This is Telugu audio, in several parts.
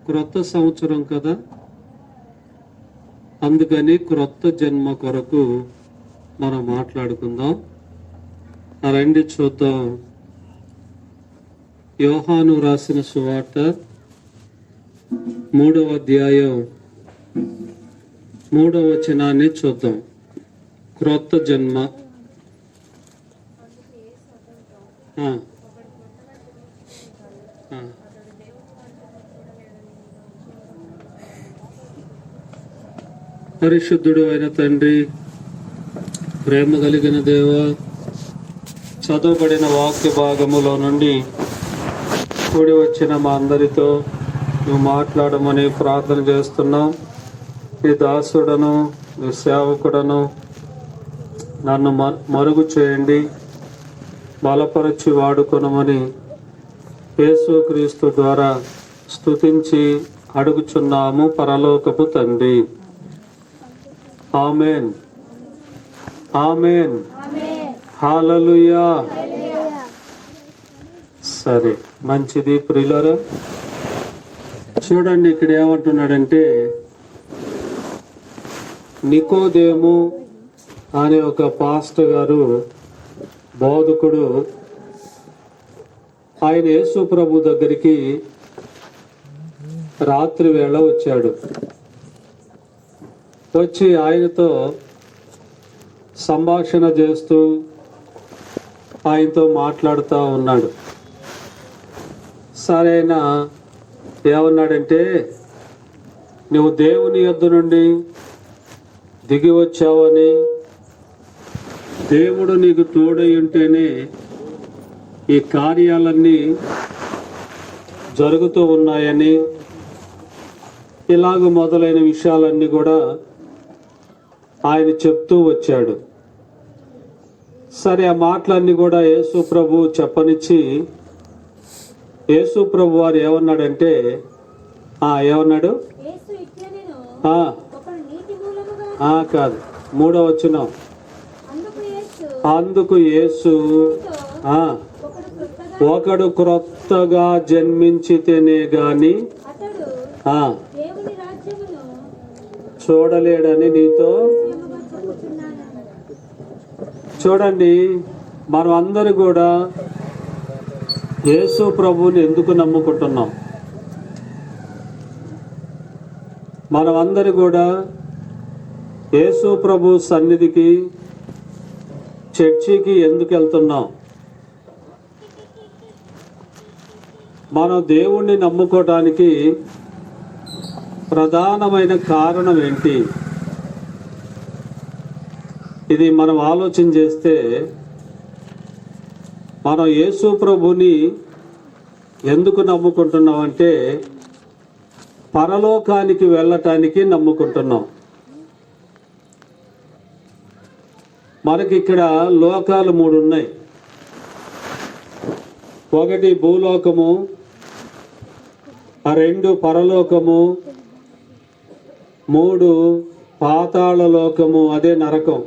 క్రొత్త సంవత్సరం కదా, అందుకని క్రొత్త జన్మ కొరకు మనం మాట్లాడుకుందాం. రండి చూద్దాం. యోహాను రాసిన సువార్త 3వ అధ్యాయం 3వ వచనాన్ని చూద్దాం. క్రొత్త జన్మ. పరిశుద్ధుడు అయిన తండ్రి, ప్రేమ కలిగిన దేవ, చదవబడిన వాక్య భాగములో నుండి కూడి వచ్చిన మా అందరితో నువ్వు మాట్లాడమని ప్రార్థన చేస్తున్నాం. నీ దాసుడను, నీ సేవకుడను నన్ను మరుగు చేయండి, బలపరచి వాడుకొనమని యేసుక్రీస్తు ద్వారా స్తుతించి అడుగుచున్నాము పరలోకపు తండ్రి. ఆమేన్, ఆమేన్, హల్లెలూయా. సరే, మంచిది ప్రియులారా. చూడండి, ఇక్కడ ఏమంటున్నాడంటే, నికోదేము అనే ఒక పాస్టర్ గారు, బోధకుడు, ఆయన యేసు ప్రభు దగ్గరికి రాత్రి వేళ వచ్చాడు. వచ్చి ఆయనతో సంభాషణ చేస్తూ ఆయనతో మాట్లాడుతూ ఉన్నాడు. సరైన ఏమన్నాడంటే, నువ్వు దేవుని యొద్ద నుండి దిగి వచ్చావని, దేవుడు నీకు తోడై ఉంటేనే ఈ కార్యాలన్నీ జరుగుతూ ఉన్నాయని, ఇలాగ మొదలైన విషయాలన్నీ కూడా ఆయన చెప్తూ వచ్చాడు. సరే, ఆ మాటలన్నీ కూడా యేసు ప్రభు చెప్పనిచ్చి, యేసు ప్రభు వారు ఏమన్నాడంటే, ఏమన్నాడు? కాదు, 3వ వచనం. అందుకు యేసు, ఒకడు క్రొత్తగా జన్మించితేనే గాని చూడలేడని నీతో. చూడండి, మనం అందరూ కూడా యేసు ప్రభువుని ఎందుకు నమ్ముకుంటున్నాం? మనం అందరూ కూడా యేసు ప్రభు సన్నిధికి, చర్చికి ఎందుకు వెళ్తున్నాం? మనం దేవుణ్ణి నమ్ముకోవటానికి ప్రధానమైన కారణం ఏంటి? ఇది మనం ఆలోచన చేస్తే, మనం యేసు ప్రభుని ఎందుకు నమ్ముకుంటున్నాం అంటే, పరలోకానికి వెళ్ళటానికి నమ్ముకుంటున్నాం. మనకి ఇక్కడ లోకాలు 3 ఉన్నాయి. ఒకటి భూలోకము, 2 పరలోకము, 3 పాతాళ లోకము, అదే నరకం.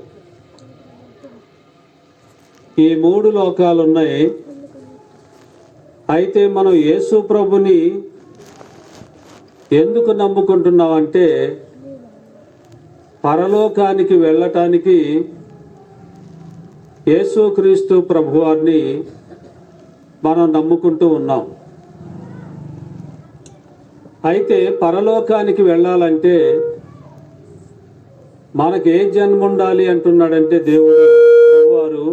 ఈ 3 లోకాలు ఉన్నాయి. అయితే మనం యేసు ప్రభుని ఎందుకు నమ్ముకుంటున్నామంటే, పరలోకానికి వెళ్ళటానికి యేసుక్రీస్తు ప్రభువారిని మనం నమ్ముకుంటూ ఉన్నాం. అయితే పరలోకానికి వెళ్ళాలంటే మనకి ఏ జన్మ ఉండాలి అంటున్నాడంటే, దేవుడు ప్రభువారు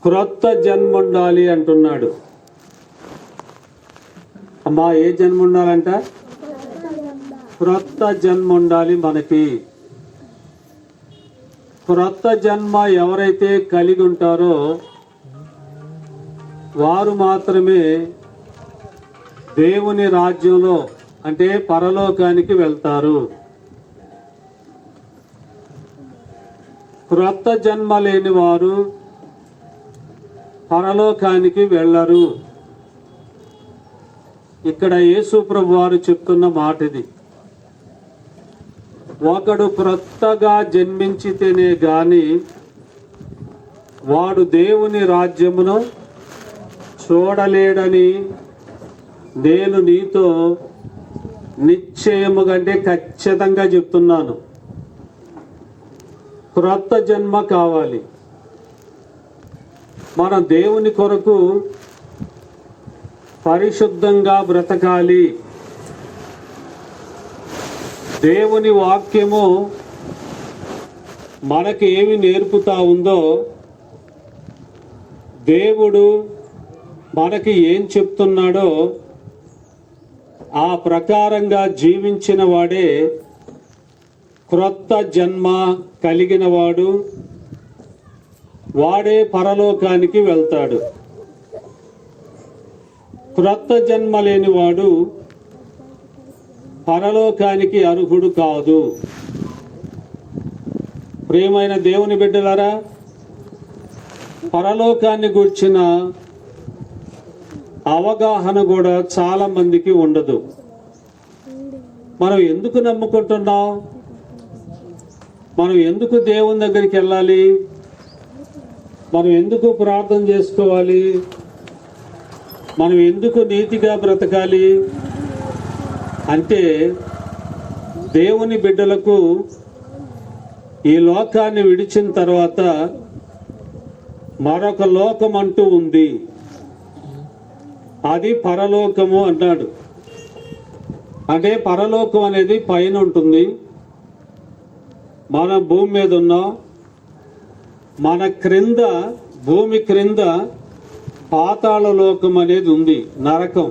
క్రొత్త జన్మ ఉండాలి అంటున్నాడు. అమ్మా, ఏ జన్మ ఉండాలంట? క్రొత్త జన్మ ఉండాలి మనకి. క్రొత్త జన్మ ఎవరైతే కలిగి ఉంటారో వారు మాత్రమే దేవుని రాజ్యంలో, అంటే పరలోకానికి వెళ్తారు. క్రొత్త జన్మ లేని వారు పరలోకానికి వెళ్ళరు. ఇక్కడ యేసు ప్రభు వారు చెప్తున్న మాట ఇది. ఒకడు క్రొత్తగా జన్మించితేనే గాని వాడు దేవుని రాజ్యమును చూడలేడని నేను నీతో నిశ్చయముగా అంటే ఖచ్చితంగా చెప్తున్నాను, క్రొత్త జన్మ కావాలి. మన దేవుని కొరకు పరిశుద్ధంగా బ్రతకాలి. దేవుని వాక్యము మనకి ఏమి నేర్పుతా ఉందో, దేవుడు మనకి ఏం చెప్తున్నాడో ఆ ప్రకారంగా జీవించిన వాడే క్రొత్త జన్మ కలిగిన వాడు, వాడే పరలోకానికి వెళ్తాడు. క్రొత్త జన్మ లేనివాడు పరలోకానికి అర్హుడు కాదు. ప్రియమైన దేవుని బిడ్డలారా, పరలోకాన్ని గూర్చిన అవగాహన కూడా చాలా మందికి ఉండదు. మనం ఎందుకు నమ్ముకుంటున్నాం? మనం ఎందుకు దేవుని దగ్గరికి వెళ్ళాలి? మనం ఎందుకు ప్రార్థన చేసుకోవాలి? మనం ఎందుకు నీతిగా బ్రతకాలి అంటే, దేవుని బిడ్డలకు ఈ లోకాన్ని విడిచిన తర్వాత మరొక లోకం అంటూ ఉంది. అది పరలోకము అన్నాడు. అంటే పరలోకం అనేది పైన ఉంటుంది. మన భూమి మీద ఉన్నాం. మన క్రింద, భూమి క్రింద పాతాళ లోకం అనేది ఉంది, నరకం.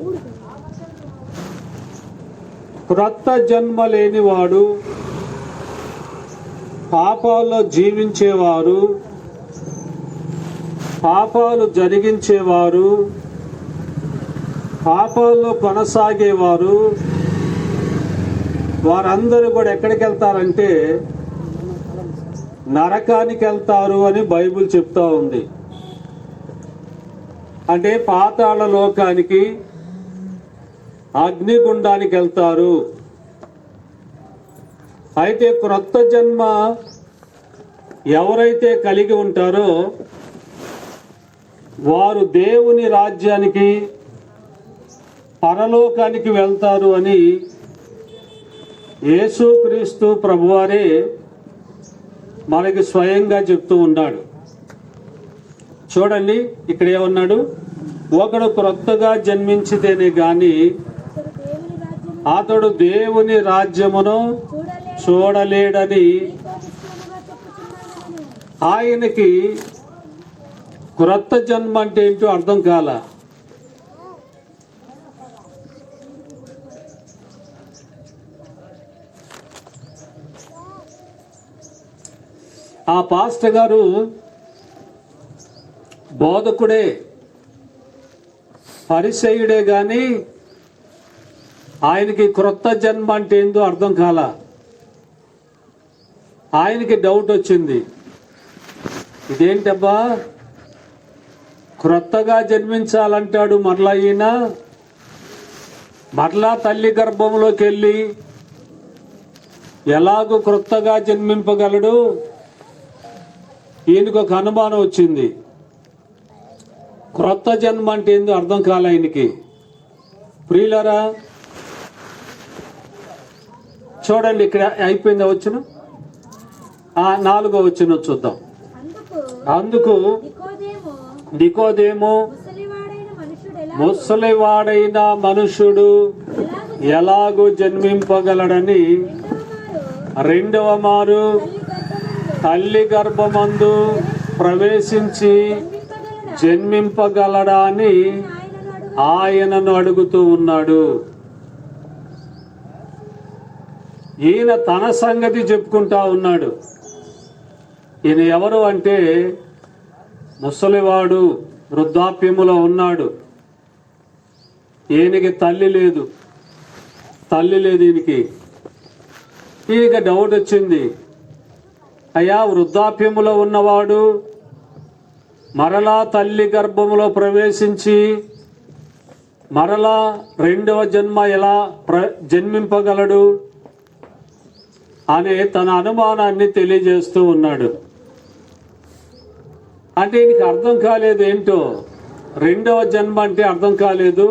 క్రొత్త జన్మ లేనివాడు, పాపాల్లో జీవించేవారు, పాపాలు జరిగించేవారు, పాపాల్లో కొనసాగేవారు, వారందరూ కూడా ఎక్కడికి వెళ్తారంటే నరకానికి వెళ్తారు అని బైబిల్ చెప్తా ఉంది. అంటే పాతాళ లోకానికి, అగ్నిగుండానికి వెళ్తారు. అయితే క్రొత్త జన్మ ఎవరైతే కలిగి ఉంటారో వారు దేవుని రాజ్యానికి, పరలోకానికి వెళ్తారు అని యేసుక్రీస్తు ప్రభువారే మనకి స్వయంగా చెప్తూ ఉన్నాడు. చూడండి, ఇక్కడ ఏమన్నాడు? ఒకడు క్రొత్తగా జన్మించితేనే గాని అతడు దేవుని రాజ్యమును చూడలేడని ఆయనకి క్రొత్త జన్మ అంటే ఏంటో అర్థం కాల. ఆ పాస్టర్ గారు బోధకుడే, పరిసయ్యుడే గాని ఆయనకి క్రొత్త జన్మ అంటే ఏందో అర్థం కాల. ఆయనకి డౌట్ వచ్చింది, ఇదేంటబ్బా క్రొత్తగా జన్మించాలంటాడు మరలా ఈయన, మరలా తల్లి గర్భంలోకి వెళ్ళి ఎలాగో క్రొత్తగా జన్మింపగలడు? ఈయనకు ఒక అనుమానం వచ్చింది. క్రొత్త జన్మ అంటే ఏందో అర్థం కాలే ఆయనకి. ప్రియులారా, చూడండి, ఇక్కడ అయిపోయిందా వచ్చిన 4వ వచనం చూద్దాం. అందుకు నికోదేము, ముసలివాడైన మనుషుడు ఎలాగూ జన్మింపగలడని రెండవ మారు తల్లి గర్భమందు ప్రవేశించి జన్మింపగలడా అని ఆయనను అడుగుతూ ఉన్నాడు. ఈయన తన సంగతి చెప్పుకుంటా ఉన్నాడు. ఈయన ఎవరు అంటే ముసలివాడు, వృద్ధాప్యములో ఉన్నాడు. ఈయనకి తల్లి లేదు ఈయనకి. ఈయనకి డౌట్ వచ్చింది, అయ్యా వృద్ధాప్యములో ఉన్నవాడు మరలా తల్లి గర్భములో ప్రవేశించి మరలా రెండవ జన్మ ఎలా జన్మింపగలడు అనే తన అనుమానాన్ని తెలియజేస్తూ ఉన్నాడు. అంటే ఈయనకి అర్థం కాలేదు ఏంటో, రెండవ జన్మ అంటే అర్థం కాలేదు.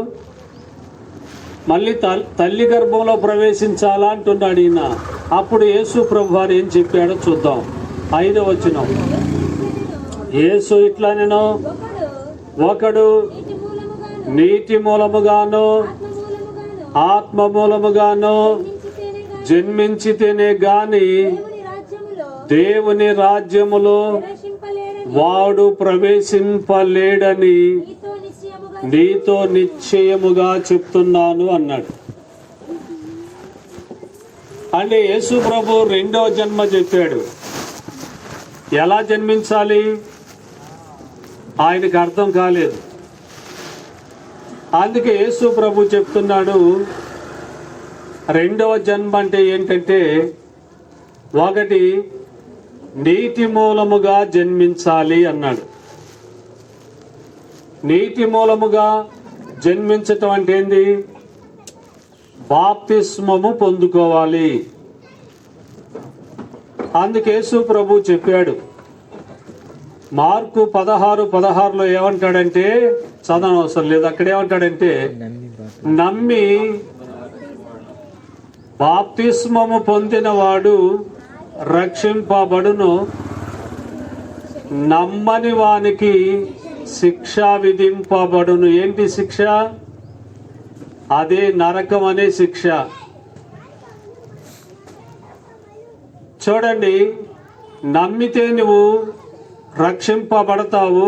మళ్ళీ తల్లి గర్భంలో ప్రవేశించాలా అంటున్నాడు ఈయన. అప్పుడు యేసు ప్రభు వారు ఏం చెప్పాడో చూద్దాం. 5వ వచనం. యేసు ఇట్లా నేను ఒకడు నీటి మూలముగాను ఆత్మ మూలముగాను జన్మించితేనే గాని దేవుని రాజ్యములో వాడు ప్రవేశింపలేడని నీతో నిశ్చయముగా చెప్తున్నాను అన్నాడు. అంటే యేసు ప్రభు 2వ జన్మ చెప్పాడు. ఎలా జన్మించాలి ఆయనకు అర్థం కాలేదు. అందుకే యేసు ప్రభు చెప్తున్నాడు 2వ జన్మ అంటే ఏంటంటే, ఒకటి నీటి మూలముగా జన్మించాలి అన్నాడు. నీటి మూలముగా జన్మించటం అంటే ఏంది? బాప్తిస్మము పొందుకోవాలి. అందుకే యేసు ప్రభు చెప్పాడు. మార్కు 16:16 ఏమంటాడంటే, చదవనవసరం లేదు, అక్కడ ఏమంటాడంటే, నమ్మి బాప్తిస్మము పొందినవాడు రక్షింపబడును, నమ్మని వానికి శిక్ష విధింపబడును. ఏంటి శిక్ష? అదే నరకం అనే శిక్ష. చూడండి, నమ్మితే నువ్వు రక్షింపబడతావు,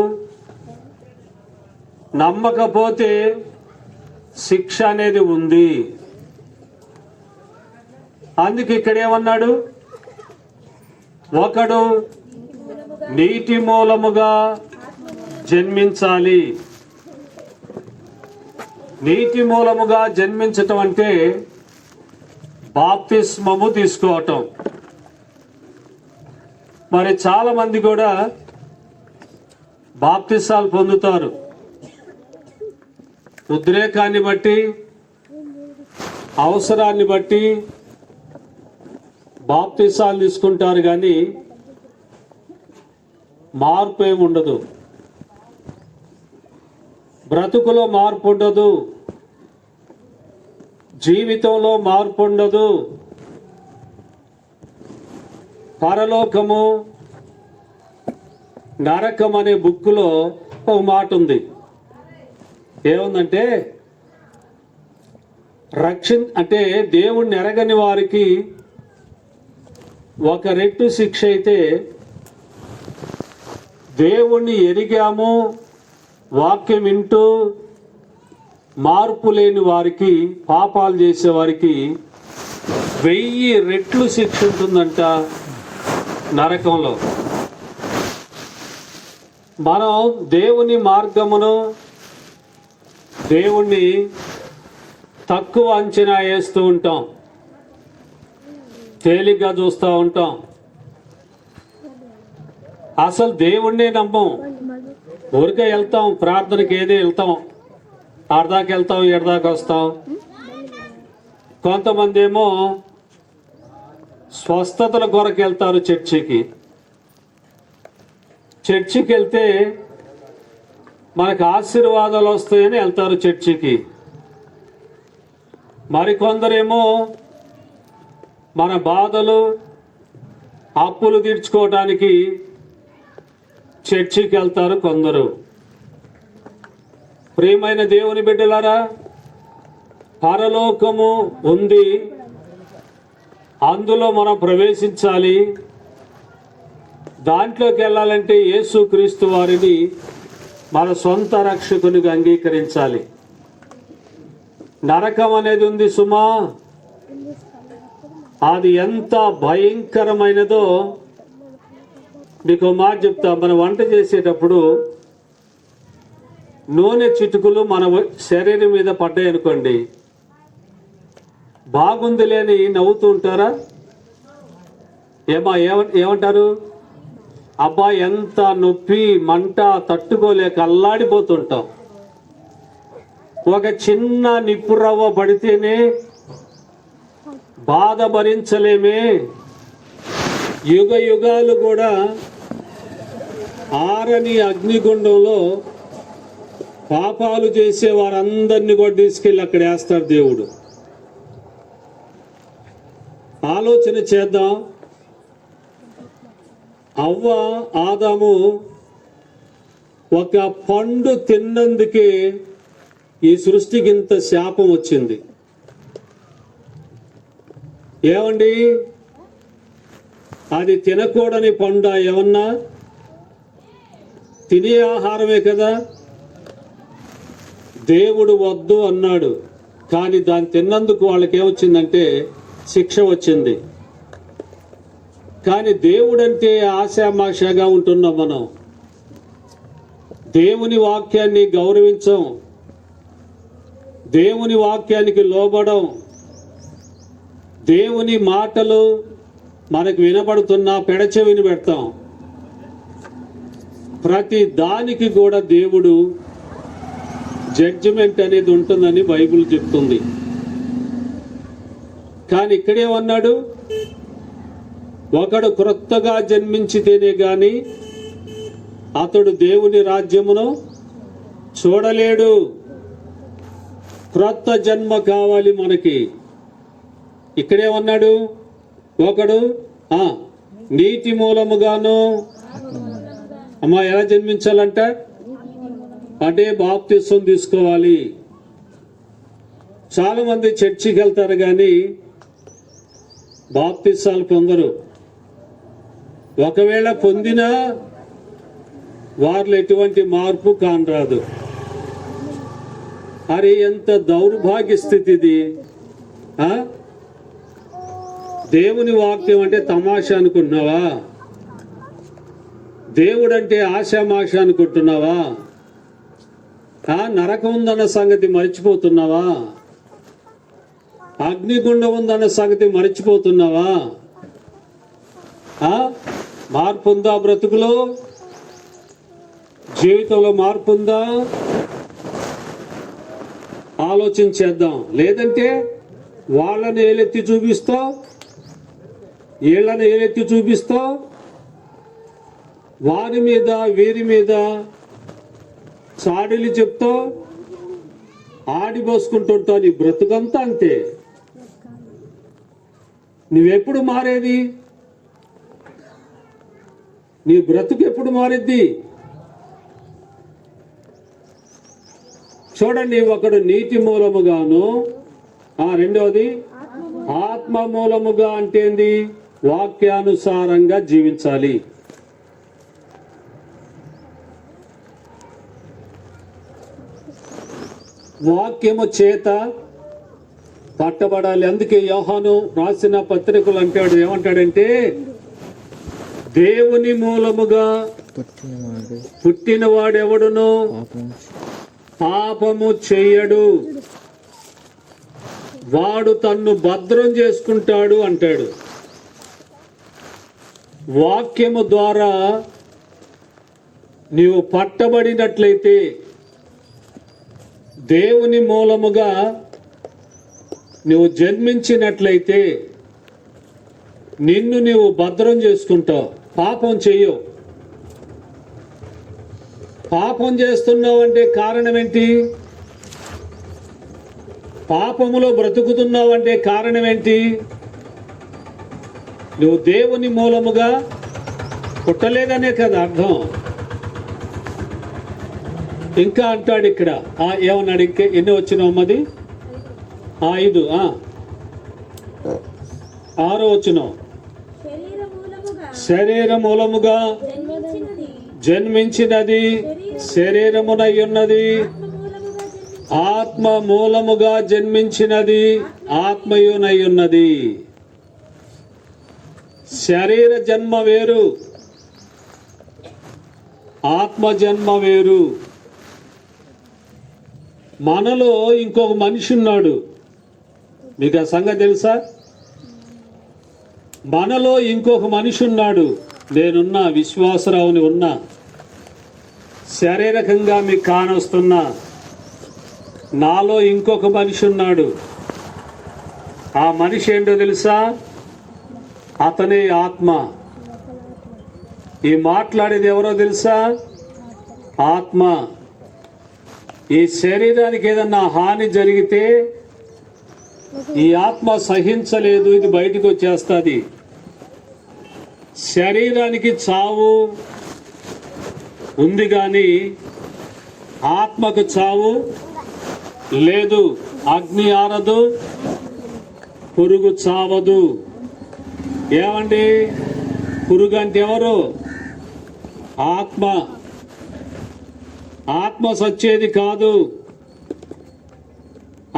నమ్మకపోతే శిక్ష అనేది ఉంది. అందుకే ఇక్కడ ఏమన్నాడు? ఒకడు నీటి మూలముగా జన్మించాలి. నీటి మూలముగా జన్మించటం అంటే బాప్తిస్మము తీసుకోవటం. మరి చాలా మంది కూడా బాప్తిసాలు పొందుతారు. ఉద్రేకాన్ని బట్టి, అవసరాన్ని బట్టి బాప్తిసాలు తీసుకుంటారు, కానీ మార్పు ఏమి ఉండదు. బ్రతుకులో మార్పు ఉండదు, జీవితంలో మార్పు ఉండదు. పరలోకము నరకం అనే బుక్కులో ఒక మాట ఉంది. ఏముందంటే, అంటే దేవుణ్ణి ఎరగని వారికి ఒక రెట్టు శిక్ష అయితే, దేవుణ్ణి ఎరిగాము వాక్యం వింటూ మార్పు లేని వారికి, పాపాలు చేసే వారికి 1000 రెట్లు శిక్ష ఉంటుందంట నరకంలో. మనం దేవుని మార్గమును, దేవుణ్ణి తక్కువ అంచనా వేస్తూ ఉంటాం, తేలిగ్గా చూస్తూ ఉంటాం. అసలు దేవుణ్ణే నమ్మం. ఊరికే వెళ్తాం, ప్రార్థనకి ఏదో వెళ్తాం, ఆడదాకా వెళ్తాం, ఏడదాకా వస్తాం. కొంతమంది ఏమో స్వస్థతల కొరకు వెళ్తారు చర్చికి. చర్చికి వెళ్తే మనకు ఆశీర్వాదాలు వస్తాయని వెళ్తారు చర్చికి. మరికొందరేమో మన బాధలు, అప్పులు తీర్చుకోవడానికి చర్చికి వెళ్తారు కొందరు. ప్రియమైన దేవుని బిడ్డలారా, పరలోకము ఉంది, అందులో మనం ప్రవేశించాలి. దాంట్లోకి వెళ్ళాలంటే యేసుక్రీస్తు వారిని మన సొంత రక్షకునిగా అంగీకరించాలి. నరకం అనేది ఉంది సుమా, అది ఎంత భయంకరమైనదో మీకు మాట చెప్తా. మనం వంట చేసేటప్పుడు నూనె చిటుకులు మన శరీరం మీద పడ్డాయి అనుకోండి, బాగుందిలే అని నవ్వుతూ ఉంటారా? ఏమంటారు? అబ్బా ఎంత నొప్పి, మంట తట్టుకోలేక అల్లాడిపోతుంటాం. ఒక చిన్న నిప్పు రవ్వ పడితేనే బాధ భరించలేమే. యుగ యుగాలు కూడా ఆరని అగ్నిగుండంలో పాపాలు చేసే వారందరినీ కూడా తీసుకెళ్ళి అక్కడ వేస్తాడు దేవుడు. ఆలోచన చేద్దాం. అవ్వ ఆదాము ఒక పండు తిన్నందుకే ఈ సృష్టికి ఇంత శాపం వచ్చింది. ఏమండి, అది తినకూడని పండు ఏమన్నా? తినే ఆహారమే కదా. దేవుడు వద్దు అన్నాడు, కానీ దాన్ని తిన్నందుకు వాళ్ళకి ఏమొచ్చిందంటే శిక్ష వచ్చింది. కానీ దేవుడంటే ఆశామాషగా ఉంటున్నాం మనం. దేవుని వాక్యాన్ని గౌరవించం, దేవుని వాక్యానికి లోబడం, దేవుని మాటలు మనకు వినబడుతున్నా పెడచెవిని పెడతాం. ప్రతి దానికి కూడా దేవుడు జడ్జిమెంట్ అనేది ఉంటుందని బైబిల్ చెప్తుంది. కానీ ఇక్కడేమన్నాడు? ఒకడు క్రొత్తగా జన్మించితేనే గాని అతడు దేవుని రాజ్యమును చూడలేడు. క్రొత్త జన్మ కావాలి మనకి. ఇక్కడేమన్నాడు? ఒకడు నీటి మూలముగాను. అమ్మా, ఎలా జన్మించాలంట? అంటే బాప్తిసం తీసుకోవాలి. చాలా మంది చర్చికి వెళ్తారు కానీ బాప్తిసాలు పొందరు. ఒకవేళ పొందినా వారిలో ఎటువంటి మార్పు కానరాదు. అరే, ఎంత దౌర్భాగ్య స్థితి ఇది! దేవుని వాక్యం అంటే తమాషా అనుకుంటున్నావా? దేవుడు అంటే ఆశామాష అనుకుంటున్నావా? నరకం ఉందన్న సంగతి మర్చిపోతున్నావా? అగ్నిగుండం ఉందన్న సంగతి మర్చిపోతున్నావా? మార్పు ఉందా? బ్రతుకులో, జీవితంలో మార్పు ఉందా? ఆలోచించేద్దాం. లేదంటే వాళ్ళని ఏలెత్తి చూపిస్తావు, వీళ్ళని ఏలెత్తి చూపిస్తావు, వారి మీద వీరి మీద చాడీలు చెప్తావు, ఆడిపోసుకుంటుంటావు. నీ బ్రతుకంతా అంతే. నువ్వెప్పుడు మారేది? నీ బ్రతుకు ఎప్పుడు మారిద్ది? చూడండి, ఒకడు నీటి మూలముగాను, రెండవది ఆత్మ మూలముగా అంటే ఏంది? వాక్యానుసారంగా జీవించాలి. వాక్యము చేత పట్టబడాలి. అందుకే యోహాను రాసిన పత్రికలు అంటాడు, ఏమంటాడంటే, దేవుని మూలముగా పుట్టినవాడెవడును పాపము చెయ్యడు, వాడు తన్ను భద్రం చేసుకుంటాడు అంటాడు. వాక్యము ద్వారా నీవు పట్టబడినట్లయితే, దేవుని మూలముగా నువ్వు జన్మించినట్లయితే నిన్ను నీవు భద్రం చేసుకుంటావు. పాపం చెయ్యవు. పాపం చేస్తున్నావు అంటే కారణం ఏంటి? పాపములో బ్రతుకుతున్నావు అంటే కారణం ఏంటి? నువ్వు దేవుని మూలముగా పుట్టలేదనే కదా అర్థం. ఇంకా అంటాడు ఇక్కడ, ఏమన్నాడు? ఇంకా ఎన్ని వచ్చినామది? 5, 6 వచ్చినాం. శరీర మూలముగా జన్మించినది శరీరమునై ఉన్నది, ఆత్మ మూలముగా జన్మించినది ఆత్మయునై ఉన్నది. శరీర జన్మ వేరు, ఆత్మ జన్మ వేరు. మనలో ఇంకొక మనిషి ఉన్నాడు. మీకు ఆ సంగతి తెలుసా? మనలో ఇంకొక మనిషి ఉన్నాడు. నేనున్నా, విశ్వాసరావుని ఉన్నా, శారీరకంగా మీకు కానొస్తున్నా. నాలో ఇంకొక మనిషి ఉన్నాడు. ఆ మనిషి ఏంటో తెలుసా? అతనే ఆత్మ. ఈ మాట్లాడేది ఎవరో తెలుసా? ఆత్మ. ఈ శరీరానికి ఏదన్నా హాని జరిగితే ఈ ఆత్మ సహించలేదు, ఇది బయటకు వచ్చేస్తుంది. శరీరానికి చావు ఉంది కానీ ఆత్మకు చావు లేదు. అగ్ని ఆరదు, పురుగు చావదు. ఏమండి, పురుగు అంటే ఎవరు? ఆత్మ. ఆత్మ సచ్చేది కాదు,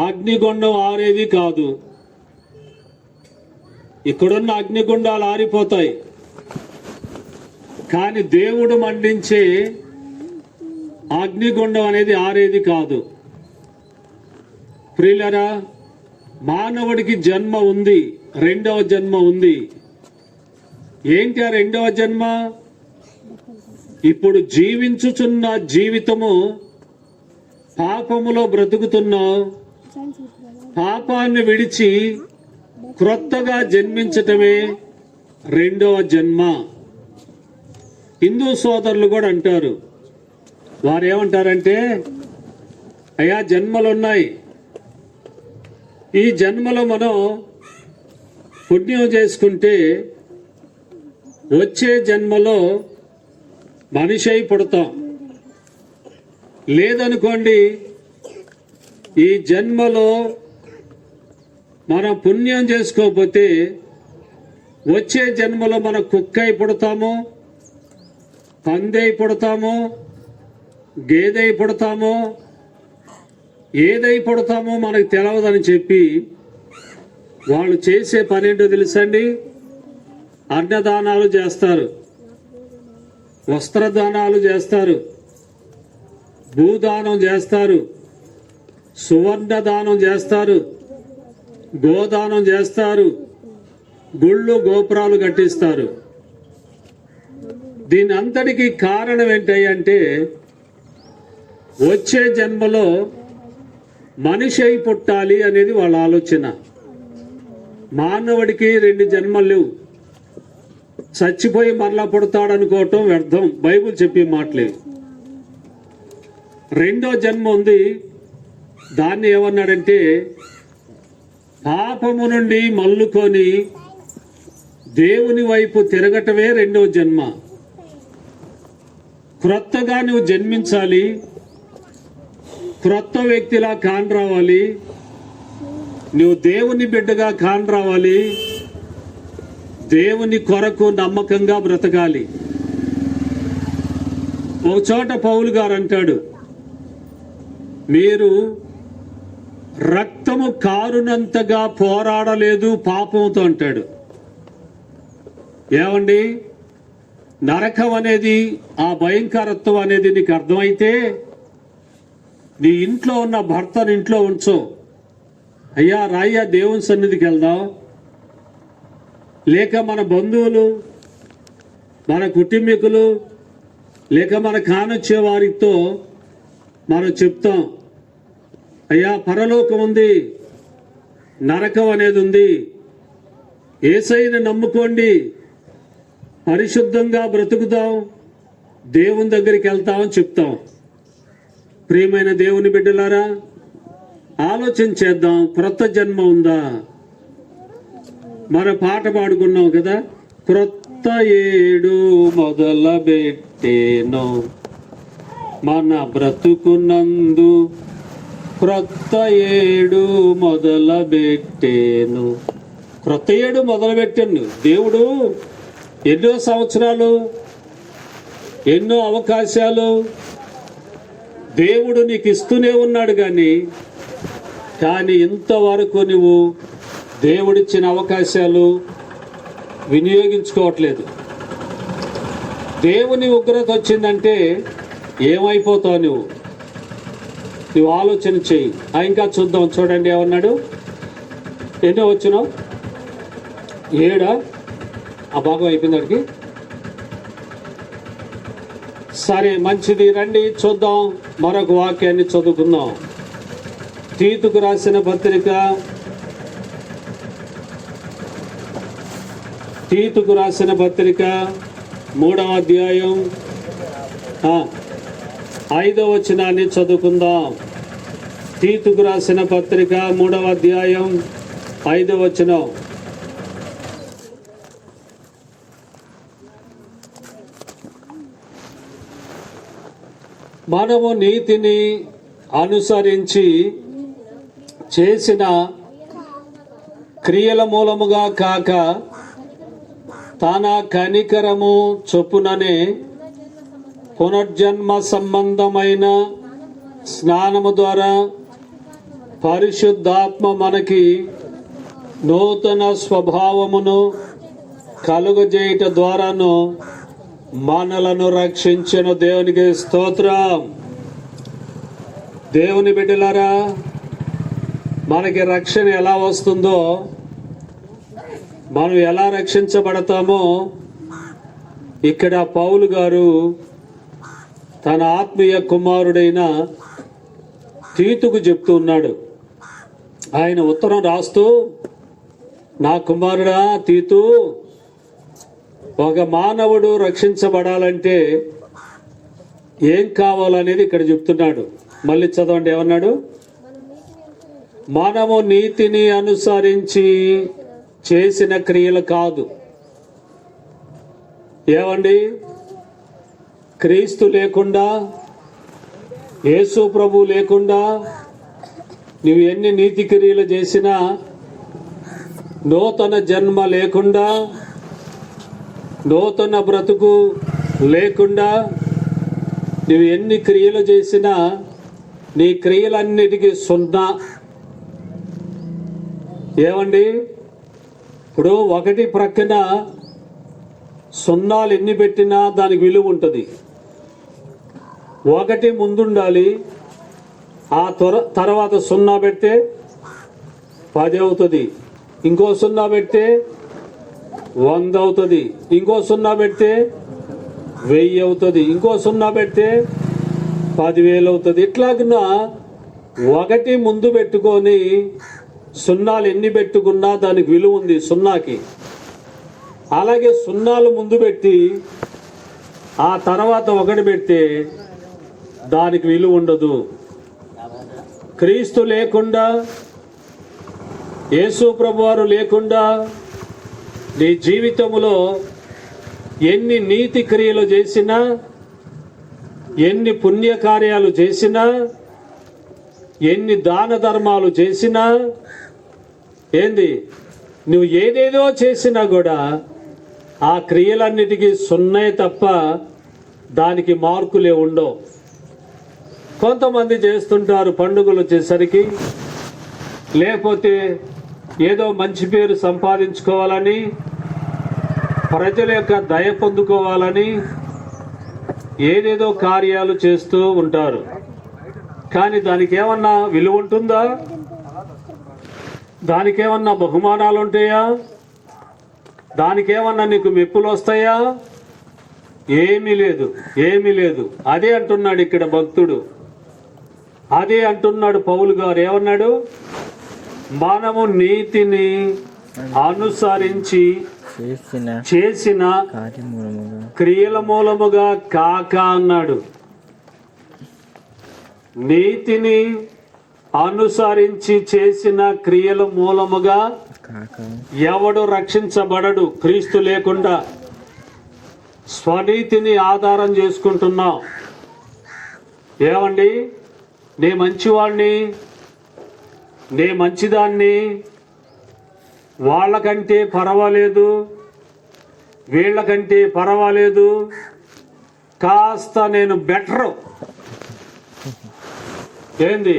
అగ్నిగుండం ఆరేది కాదు. ఇక్కడున్న అగ్నిగుండాలు ఆరిపోతాయి, కానీ దేవుడు మండించే అగ్నిగుండం అనేది ఆరేది కాదు. ప్రియులరా, మానవుడికి జన్మ ఉంది, రెండవ జన్మ ఉంది. ఏంటి ఆ రెండవ జన్మ? ఇప్పుడు జీవించుచున్న జీవితము పాపములో బ్రతుకుతున్నావు. పాపాన్ని విడిచి క్రొత్తగా జన్మించటమే రెండవ జన్మ. హిందూ సోదరులు కూడా అంటారు. వారు ఏమంటారంటే, అయ్యా జన్మలున్నాయి, ఈ జన్మలో మనం పుణ్యం చేసుకుంటే వచ్చే జన్మలో మనిషి అయి పుడతాం. లేదనుకోండి, ఈ జన్మలో మనం పుణ్యం చేసుకోకపోతే వచ్చే జన్మలో మనం కుక్క అయి పుడతాము, పంది అయి పుడతాము, గేదె అయి పుడతాము. ఏదై పుడతామో మనకు తెలవదని చెప్పి వాళ్ళు చేసే పని ఏంటో తెలుసండి? అన్నదానాలు చేస్తారు, వస్త్రదానాలు చేస్తారు, భూదానం చేస్తారు, సువర్ణ దానం చేస్తారు, గోదానం చేస్తారు, గుళ్ళు గోపురాలు కట్టిస్తారు. దీని అంతటికీ కారణం ఏంటంటే వచ్చే జన్మలో మనిషి అయి పుట్టాలి అనేది వాళ్ళ ఆలోచన. మానవుడికి 2 జన్మలు లేవు, చచ్చిపోయి మరలా పుడతాడనుకోవటం వ్యర్థం. బైబిల్ చెప్పే మాటలేదు. రెండో జన్మ ఉంది. దాన్ని ఏమన్నాడంటే, పాపము నుండి మల్లుకొని దేవుని వైపు తిరగటమే రెండో జన్మ. క్రొత్తగా నువ్వు జన్మించాలి, క్రొత్త వ్యక్తిలా కాన్ రావాలి, నువ్వు దేవుని బిడ్డగా కాన్ రావాలి, దేవుని కొరకు నమ్మకంగా బ్రతకాలి. ఒక చోట పౌలు గారు అంటాడు, మీరు రక్తము కారునంతగా పోరాడలేదు పాపంతో అంటాడు. ఏమండి, నరకం అనేది, ఆ భయంకరత్వం అనేది నీకు అర్థమైతే నీ ఇంట్లో ఉన్న భర్తను ఇంట్లో ఉంచో. అయ్యా రాయ్యా దేవుని సన్నిధికి వెళ్దాం, లేక మన బంధువులు, మన కుటుంబీకులు, లేక మన కానొచ్చే వారితో మనం చెప్తాం, అయ్యా పరలోకం ఉంది, నరకం అనేది ఉంది, యేసయ్యను నమ్ముకోండి, పరిశుద్ధంగా బ్రతుకుతాం, దేవుని దగ్గరికి వెళ్తామని చెప్తాం. ప్రియమైన దేవుని బిడ్డలారా, ఆలోచన చేద్దాం. క్రొత్త జన్మ ఉందా? మన పాట పాడుకున్నాం కదా, క్రొత్త ఏడు మొదలుబెట్టేను మన బ్రతుకునందు, క్రొత్త ఏడు మొదలుబెట్టేను. క్రొత్త ఏడు మొదలుపెట్టాను. దేవుడు ఎన్నో సంవత్సరాలు, ఎన్నో అవకాశాలు దేవుడు నీకు ఇస్తూనే ఉన్నాడు. కానీ ఇంతవరకు నువ్వు దేవుడిచ్చిన అవకాశాలు వినియోగించుకోవట్లేదు. దేవుని ఉగ్రత వచ్చిందంటే ఏమైపోతావు నువ్వు ఆలోచన చెయ్యి. ఇంకా చూద్దాం, చూడండి ఏమన్నాడు. ఎన్నో వచ్చినావు? 7 ఆ భాగం అయిపోయింది అడిగి. సరే, మంచిది, రండి చూద్దాం. మరొక వాక్యాన్ని చదువుకుందాం. తీతుకు రాసిన పత్రిక, తీతుకు రాసిన పత్రిక 3వ అధ్యాయం 5వ వచనాన్ని చదువుకుందాం. తీతుకు రాసిన పత్రిక 3వ అధ్యాయం 5వ వచనం. మనము నీతిని అనుసరించి చేసిన క్రియల మూలముగా కాక తన కనికరము చొప్పుననే పునర్జన్మ సంబంధమైన స్నానము ద్వారా పరిశుద్ధాత్మ మనకి నూతన స్వభావమును కలుగజేయుట ద్వారాను మనలను రక్షించిన దేవునికి స్తోత్రం. దేవుని బిడ్డలారా, మనకి రక్షణ ఎలా వస్తుందో, మనం ఎలా రక్షించబడతామో ఇక్కడ పౌలు గారు తన ఆత్మీయ కుమారుడైన తీతుకు చెప్తూ ఉన్నాడు. ఆయన ఉత్తరం రాస్తూ, నా కుమారుడా తీతు, ఒక మానవుడు రక్షించబడాలంటే ఏం కావాలనేది ఇక్కడ చెప్తున్నాడు. మళ్ళీ చదవండి, ఏమన్నాడు? మనము నీతిని అనుసరించి చేసిన క్రియలు కాదు. ఏమండి, క్రీస్తు లేకుండా, యేసు ప్రభు లేకుండా నువ్వు ఎన్ని నీతి క్రియలు చేసినా, నూతన జన్మ లేకుండా, నూతన బ్రతుకు లేకుండా నువ్వు ఎన్ని క్రియలు చేసినా నీ క్రియలన్నిటికీ సున్నా. ఏమండి, ఇప్పుడు ఒకటి ప్రక్కన సున్నాలు ఎన్ని పెట్టినా దానికి విలువ ఉంటుంది. ఒకటి ముందుండాలి, ఆ తర్వాత 0 పెడితే 10 అవుతుంది, ఇంకో 0 పెడితే 100 అవుతుంది, ఇంకో 0 పెడితే 1000 అవుతుంది, ఇంకో 0 పెడితే 10,000 అవుతుంది. ఇట్లాగున్నా ఒకటి ముందు పెట్టుకొని సున్నాలు ఎన్ని పెట్టుకున్నా దానికి విలువ ఉంది 0కి. అలాగే సున్నాలు ముందు పెట్టి ఆ తర్వాత 1 పెడితే దానికి విలువ ఉండదు. క్రీస్తు లేకుండా, యేసు ప్రభువారు లేకుండా నీ జీవితంలో ఎన్ని నీతి క్రియలు చేసినా, ఎన్ని పుణ్యకార్యాలు చేసినా, ఎన్ని దాన ధర్మాలు చేసినా, ఏంది నువ్వు ఏదేదో చేసినా కూడా ఆ క్రియలన్నిటికీ 0 తప్ప దానికి మార్కులే ఉండవు. కొంతమంది చేస్తుంటారు పండుగలు వచ్చేసరికి, లేకపోతే ఏదో మంచి పేరు సంపాదించుకోవాలని, ప్రజల యొక్క దయ పొందుకోవాలని ఏదేదో కార్యాలు చేస్తూ ఉంటారు. కానీ దానికి ఏమన్నా విలువ ఉంటుందా? దానికేమన్నా బహుమానాలు ఉంటాయా? దానికేమన్నా నీకు మెప్పులు వస్తాయా? ఏమీ లేదు, ఏమీ లేదు. అదే అంటున్నాడు ఇక్కడ భక్తుడు, అదే అంటున్నాడు పౌలు గారు. ఏమన్నాడు? మనము నీతిని అనుసరించి చేసిన క్రియల మూలముగా కాక అన్నాడు. నీతిని అనుసరించి చేసిన క్రియల మూలముగా ఎవడు రక్షించబడడు క్రీస్తు లేకుండా. స్వనీతిని ఆధారం చేసుకుంటున్నావు. ఏమండి, నే మంచివాడిని, నే మంచిదాన్ని, వాళ్ళకంటే పర్వాలేదు, వీళ్ళకంటే పర్వాలేదు, కాస్త నేను బెటరు. ఏంది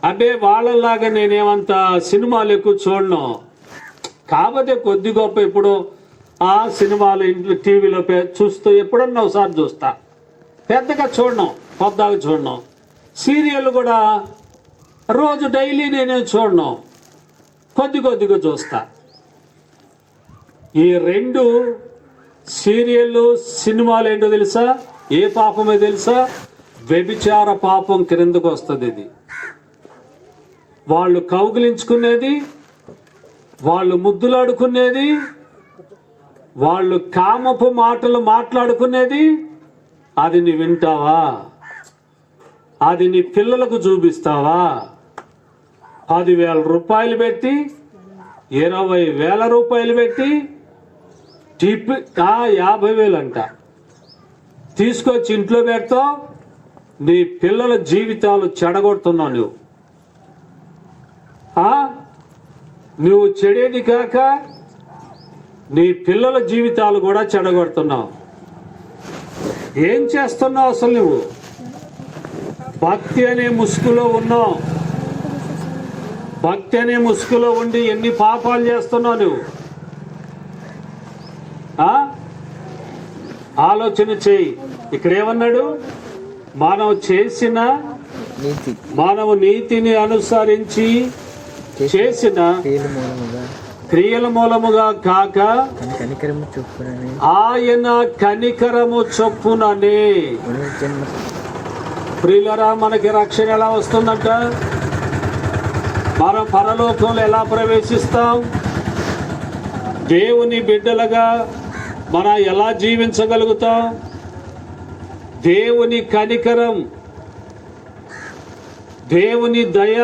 అంటే వాళ్ళలాగా నేనేమంత సినిమాలు ఎక్కువ చూడను. కాకపోతే కొద్ది గొప్ప ఇప్పుడు ఆ సినిమాలు ఇంట్లో టీవీలో చూస్తూ ఎప్పుడన్నా ఒకసారి చూస్తా, పెద్దగా చూడను, పొద్దాగా చూడను. సీరియల్ కూడా రోజు డైలీ నేనేం చూడను, కొద్దిగా చూస్తా. ఈ 2 సీరియళ్ళు సినిమాలు ఏంటో తెలుసా? ఏ పాపమే తెలుసా? వ్యభిచార పాపం క్రిందకు వస్తుంది. ఇది వాళ్ళు కౌగిలించుకునేది, వాళ్ళు ముద్దులాడుకునేది, వాళ్ళు కామపు మాటలు మాట్లాడుకునేది. అది నీ వింటావా? అది నీ పిల్లలకు చూపిస్తావా? 10,000 రూపాయలు పెట్టి 20,000 రూపాయలు పెట్టి టిప్ 50,000 అంట తీసుకొచ్చి ఇంట్లో పెడతావు. నీ పిల్లల జీవితాలు చెడగొడుతున్నావు నువ్వు. నువ్వు చెడేది కాక నీ పిల్లల జీవితాలు కూడా చెడగొడుతున్నావు. ఏం చేస్తున్నావు అసలు? నువ్వు భక్తి అనే ముసుగులో ఉన్నావు. భక్తి అనే ముసుగులో ఉండి ఎన్ని పాపాలు చేస్తున్నావు నువ్వు. ఆలోచన చేయి. ఇక్కడ ఏమన్నాడు? మానవ నీతిని అనుసరించి చేసిన క్రియల మూలముగా కాక ఆయన కనికరము చొప్పుననే. ప్రియులరా, మనకి రక్షణ ఎలా వస్తుందంట? మనం పరలోకంలో ఎలా ప్రవేశిస్తాం? దేవుని బిడ్డలుగా మనం ఎలా జీవించగలుగుతాం? దేవుని కనికరం, దేవుని దయ,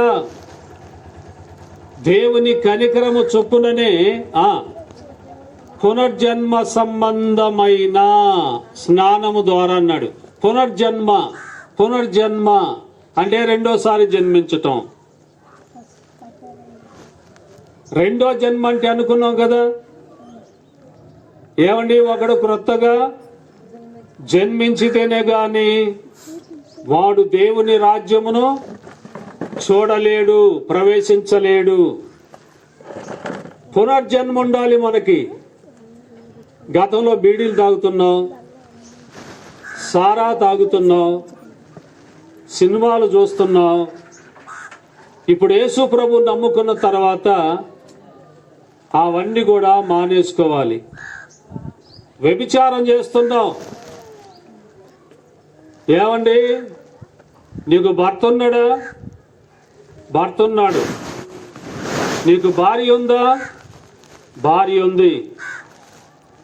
దేవుని కనికరము చొప్పుననే పునర్జన్మ సంబంధమైన స్నానము ద్వారా అన్నాడు. పునర్జన్మ అంటే రెండోసారి జన్మించటం. రెండో జన్మ అంటే అనుకున్నాం కదా. ఏమండి, ఒకడు క్రొత్తగా జన్మించితేనే గాని వాడు దేవుని రాజ్యమును చూడలేడు, ప్రవేశించలేడు. పునర్జన్మ ఉండాలి మనకి. గతంలో బీడీలు తాగుతున్నాం, సారా తాగుతున్నాం, సినిమాలు చూస్తున్నాం. ఇప్పుడు యేసు ప్రభు నమ్ముకున్న తర్వాత అవన్నీ కూడా మానేసుకోవాలి. వ్యభిచారం చేస్తున్నాం. ఏమండి, నీకు భర్త ఉన్నాడా? భర్త ఉన్నాడు. నీకు భార్య ఉందా? భార్య ఉంది.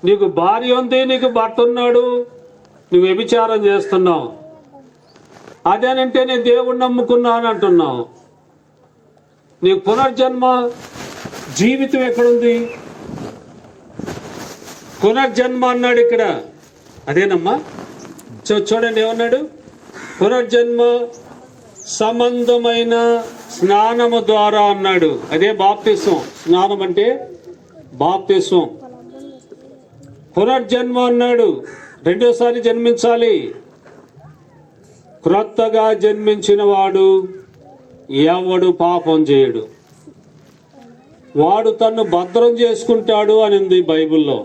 నీకు భార్య ఉంది, నీకు భర్త ఉన్నాడు, నువ్వు వ్యభిచారం చేస్తున్నావు. అదేనంటే నేను దేవుణ్ణి నమ్ముకున్నాను అంటున్నావు. నీకు పునర్జన్మ జీవితం ఎక్కడుంది? పునర్జన్మ అన్నాడు ఇక్కడ. అదేనమ్మా, చూడండి ఏమన్నాడు? పునర్జన్మ సంబంధమైన స్నానము ద్వారా అన్నాడు. అదే బాప్తిసం. స్నానం అంటే బాప్తిసం. పునర్జన్మ అన్నాడు. రెండోసారి జన్మించాలి. క్రొత్తగా జన్మించిన వాడు ఎవడు పాపం చేయడు, వాడు తన్ను భద్రం చేసుకుంటాడు అని ఉంది బైబిల్లో.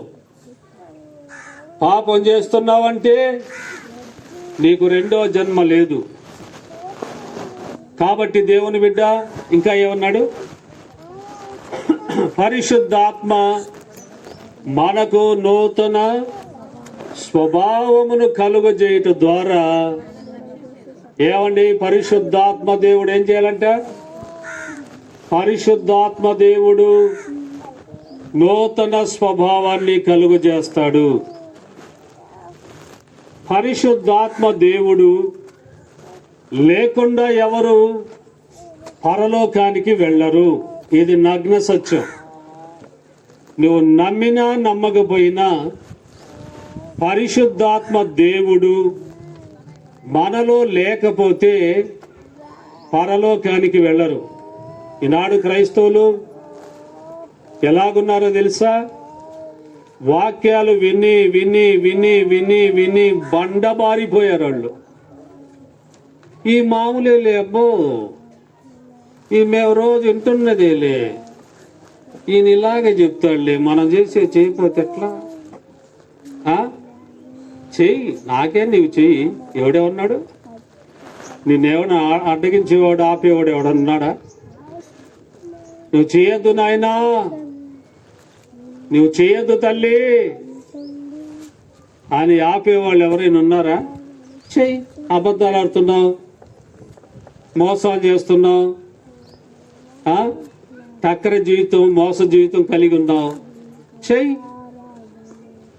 పాపం చేస్తున్నావంటే నీకు రెండో జన్మ లేదు. కాబట్టి దేవుని బిడ్డ ఇంకా ఏమన్నాడు? పరిశుద్ధాత్మ మనకు నూతన స్వభావమును కలుగజేయటం ద్వారా. ఏమండి, పరిశుద్ధాత్మ దేవుడు ఏం చేయాలంట? పరిశుద్ధాత్మ దేవుడు నూతన స్వభావాన్ని కలుగజేస్తాడు. పరిశుద్ధాత్మ దేవుడు లేకుండా ఎవరు పరలోకానికి వెళ్ళరు. ఇది నగ్న సత్యం. నువ్వు నమ్మినా నమ్మకపోయినా పరిశుద్ధాత్మ దేవుడు మనలో లేకపోతే పరలోకానికి వెళ్ళరు. ఈనాడు క్రైస్తవులు ఎలాగున్నారో తెలుసా? వాక్యాలు విని విని విని విని విని బండబారిపోయారు వాళ్ళు. ఈ మామూలే అబ్బో, ఈ మేము రోజు వింటున్నదేలే, ఈయన ఇలాగే చెప్తాడులే, మనం చేయకపోతే ఎట్లా? చెయ్యి, నాకే నీవు చెయ్యి. ఎవడేమన్నాడు? నిన్నేమన్నా అడ్డగించేవాడు, ఆపేవాడు ఎవడన్నాడా? నువ్వు చేయొద్దు నాయనా, నువ్వు చేయొద్దు తల్లి అని ఆపేవాళ్ళు ఎవరైనా ఉన్నారా? చెయ్యి. అబద్ధాలు ఆడుతున్నావు, మోసాలు చేస్తున్నావు, టక్కర జీవితం, మోస జీవితం కలిగి ఉన్నావు. చెయ్యి.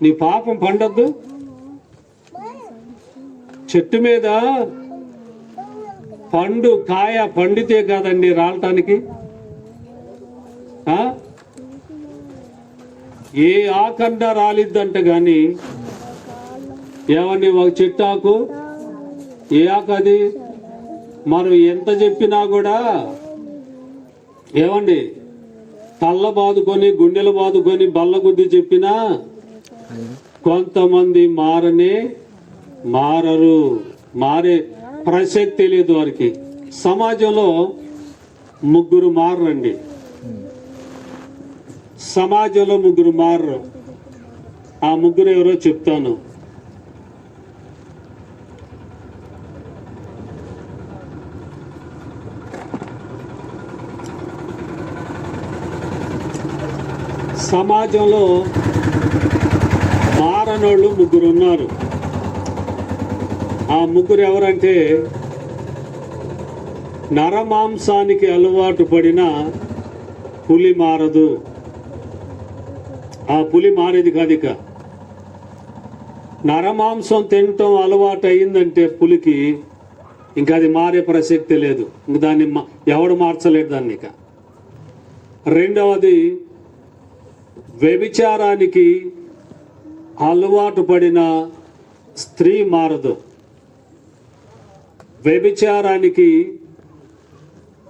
నీ పాపం పండొద్దు. చెట్టు మీద కాయ పండితే కాదండి రాలటానికి. ఏ ఆకన్నా రాలిద్దంట గాని ఏమండి ఒక చెట్టాకు ఏ ఆకు అది మనం ఎంత చెప్పినా కూడా ఏమండి తల్ల బాదుకొని గుండెలు బాదుకొని బల్ల గుద్ది చెప్పినా కొంతమంది మారరు, మారే ప్రసక్తి లేదు వారికి. సమాజంలో ముగ్గురు మారరండి, సమాజంలో ముగ్గురు మారరు. ఆ ముగ్గురు ఎవరో చెప్తాను. సమాజంలో మారనోళ్ళు ముగ్గురు ఉన్నారు. ఆ ముగ్గురు ఎవరంటే నరమాంసానికి అలవాటు పడిన పులి మారదు. ఆ పులి మారేది కాదు. ఇక నరమాంసం తినటం అలవాటు అయిందంటే పులికి ఇంకా అది మారే ప్రసక్తి లేదు. ఇంక దాన్ని ఎవడు మార్చలేడు దాన్ని. ఇక రెండవది వ్యభిచారానికి అలవాటు పడిన స్త్రీ మారదు. వ్యభిచారానికి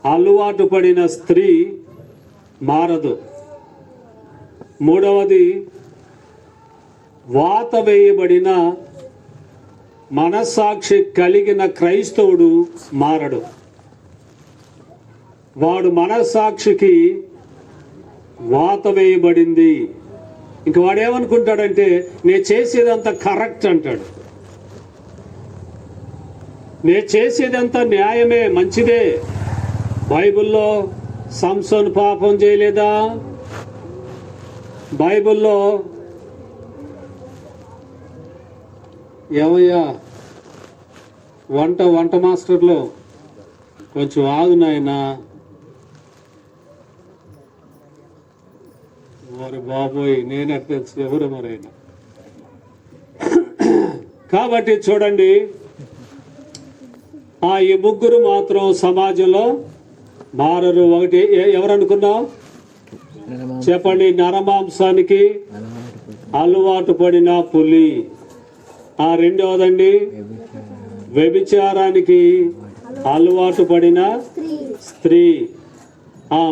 అలవాటు పడిన స్త్రీ మారదు. మూడవది వాత వేయబడిన మనస్సాక్షి కలిగిన క్రైస్తవుడు మారడు. వాడు మనస్సాక్షికి వాత వేయబడింది. ఇంక వాడేమనుకుంటాడంటే నేను చేసేదంతా కరెక్ట్ అంటాడు. నేను చేసేదంతా న్యాయమే, మంచిదే. బైబిల్లో సంసోను పాపం చేయలేదా? బైబిల్లో ఏమయ్యా వంట మాస్టర్లో కొంచెం ఆగు నాయనా, మరి బాబోయ్ నేనే తెలుసు ఎవరు మరైనా. కాబట్టి చూడండి, ఈ ముగ్గురు మాత్రం సమాజంలో మారరు. ఒకటి ఎవరనుకున్నాం చెప్పండి? నరమాంసానికి అలవాటు పడిన పులి. రెండవదండి వ్యభిచారానికి అలవాటు పడిన స్త్రీ.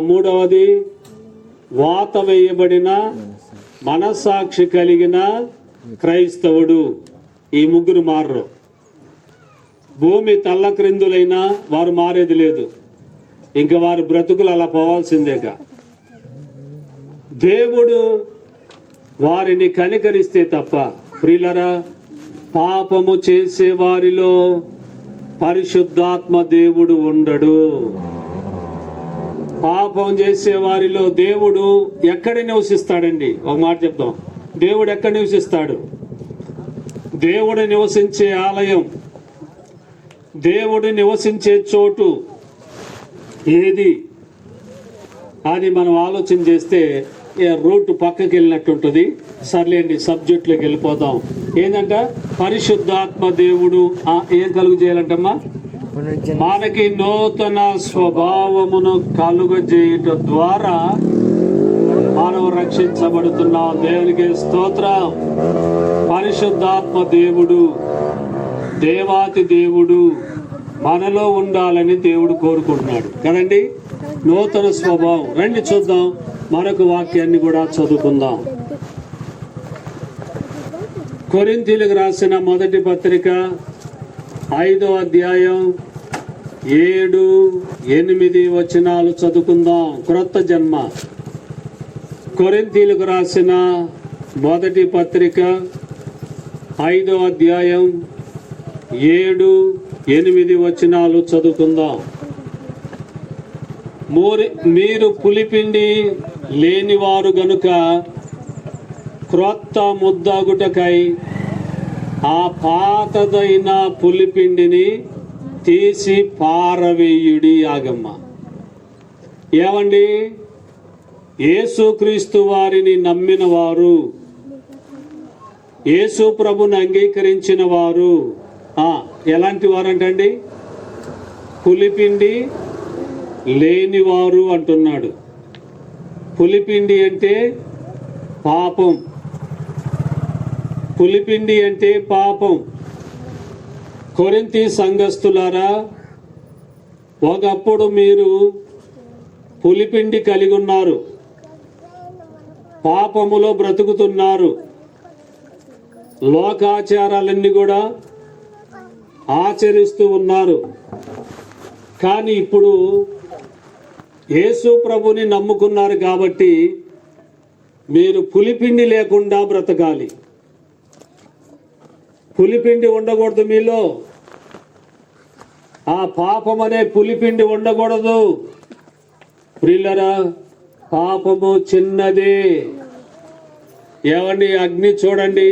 మూడవది వాత వేయబడిన మనస్సాక్షి కలిగిన క్రైస్తవుడు. ఈ ముగ్గురు మారరు. భూమి తల్ల క్రిందులైనా వారు మారేది లేదు. ఇంకా వారి బ్రతుకులు అలా పోవాల్సిందేగా. దేవుడు వారిని కనికరిస్తే తప్ప ప్రియులరా, పాపము చేసే వారిలో పరిశుద్ధాత్మ దేవుడు ఉండడు. పాపం చేసే వారిలో దేవుడు ఎక్కడ నివసిస్తాడండి? ఒక మాట చెప్తాం. దేవుడు ఎక్కడ నివసిస్తాడు? దేవుడు నివసించే ఆలయం, దేవుడు నివసించే చోటు ఏది అని మనం ఆలోచన చేస్తే రూట్ పక్కకి వెళ్ళినట్టు ఉంటుంది. సర్లేండి, సబ్జెక్ట్లోకి వెళ్ళిపోతాం. ఏంటంట? పరిశుద్ధాత్మ దేవుడు ఏం కలుగు చేయాలంటమ్మా? మనకి నూతన స్వభావమును కలుగజేయుట ద్వారా మనం రక్షించబడుతున్నాం. దేవునికి స్తోత్రం. పరిశుద్ధాత్మ దేవుడు, దేవాతి దేవుడు మనలో ఉండాలని దేవుడు కోరుకుంటున్నాడు కదండి. నూతన స్వభావం. రండి చూద్దాం, మరొక వాక్యాన్ని కూడా చదువుకుందాం. కొరింథీయులకు రాసిన మొదటి పత్రిక 5వ అధ్యాయం 7, 8 వచనాలు చదువుకుందాం. క్రొత్త జన్మ. కొరింథీయులకు రాసిన మొదటి పత్రిక 5వ అధ్యాయం 7, 8 వచనాలు చదువుకుందాం. మీరు పులిపిండి లేనివారు గనుక క్రొత్త ముద్దగుటకై ఆ పాతదైన పులిపిండిని తీసి పారవేయుడి. ఆగమ్మ. ఏమండి? యేసుక్రీస్తు వారిని నమ్మిన వారు, యేసు ప్రభుని అంగీకరించిన వారు ఎలాంటి వారంటండి? పులిపిండి లేనివారు అంటున్నాడు. పులిపిండి అంటే పాపం. పులిపిండి అంటే పాపం. కొరింథీ సంఘస్థులారా, ఒకప్పుడు మీరు పులిపిండి కలిగి ఉన్నారు, పాపములో బ్రతుకుతున్నారు, లోకాచారాలన్నీ కూడా ఆచరిస్తూ ఉన్నారు. కానీ ఇప్పుడు యేసు ప్రభుని నమ్ముకున్నారు కాబట్టి మీరు పులిపిండి లేకుండా బ్రతకాలి. పులిపిండి ఉండకూడదు మీలో. ఆ పాపం అనే పులిపిండి ఉండకూడదు. ప్రియులరా, పాపము చిన్నదే. ఏమండి, అగ్ని చూడండి,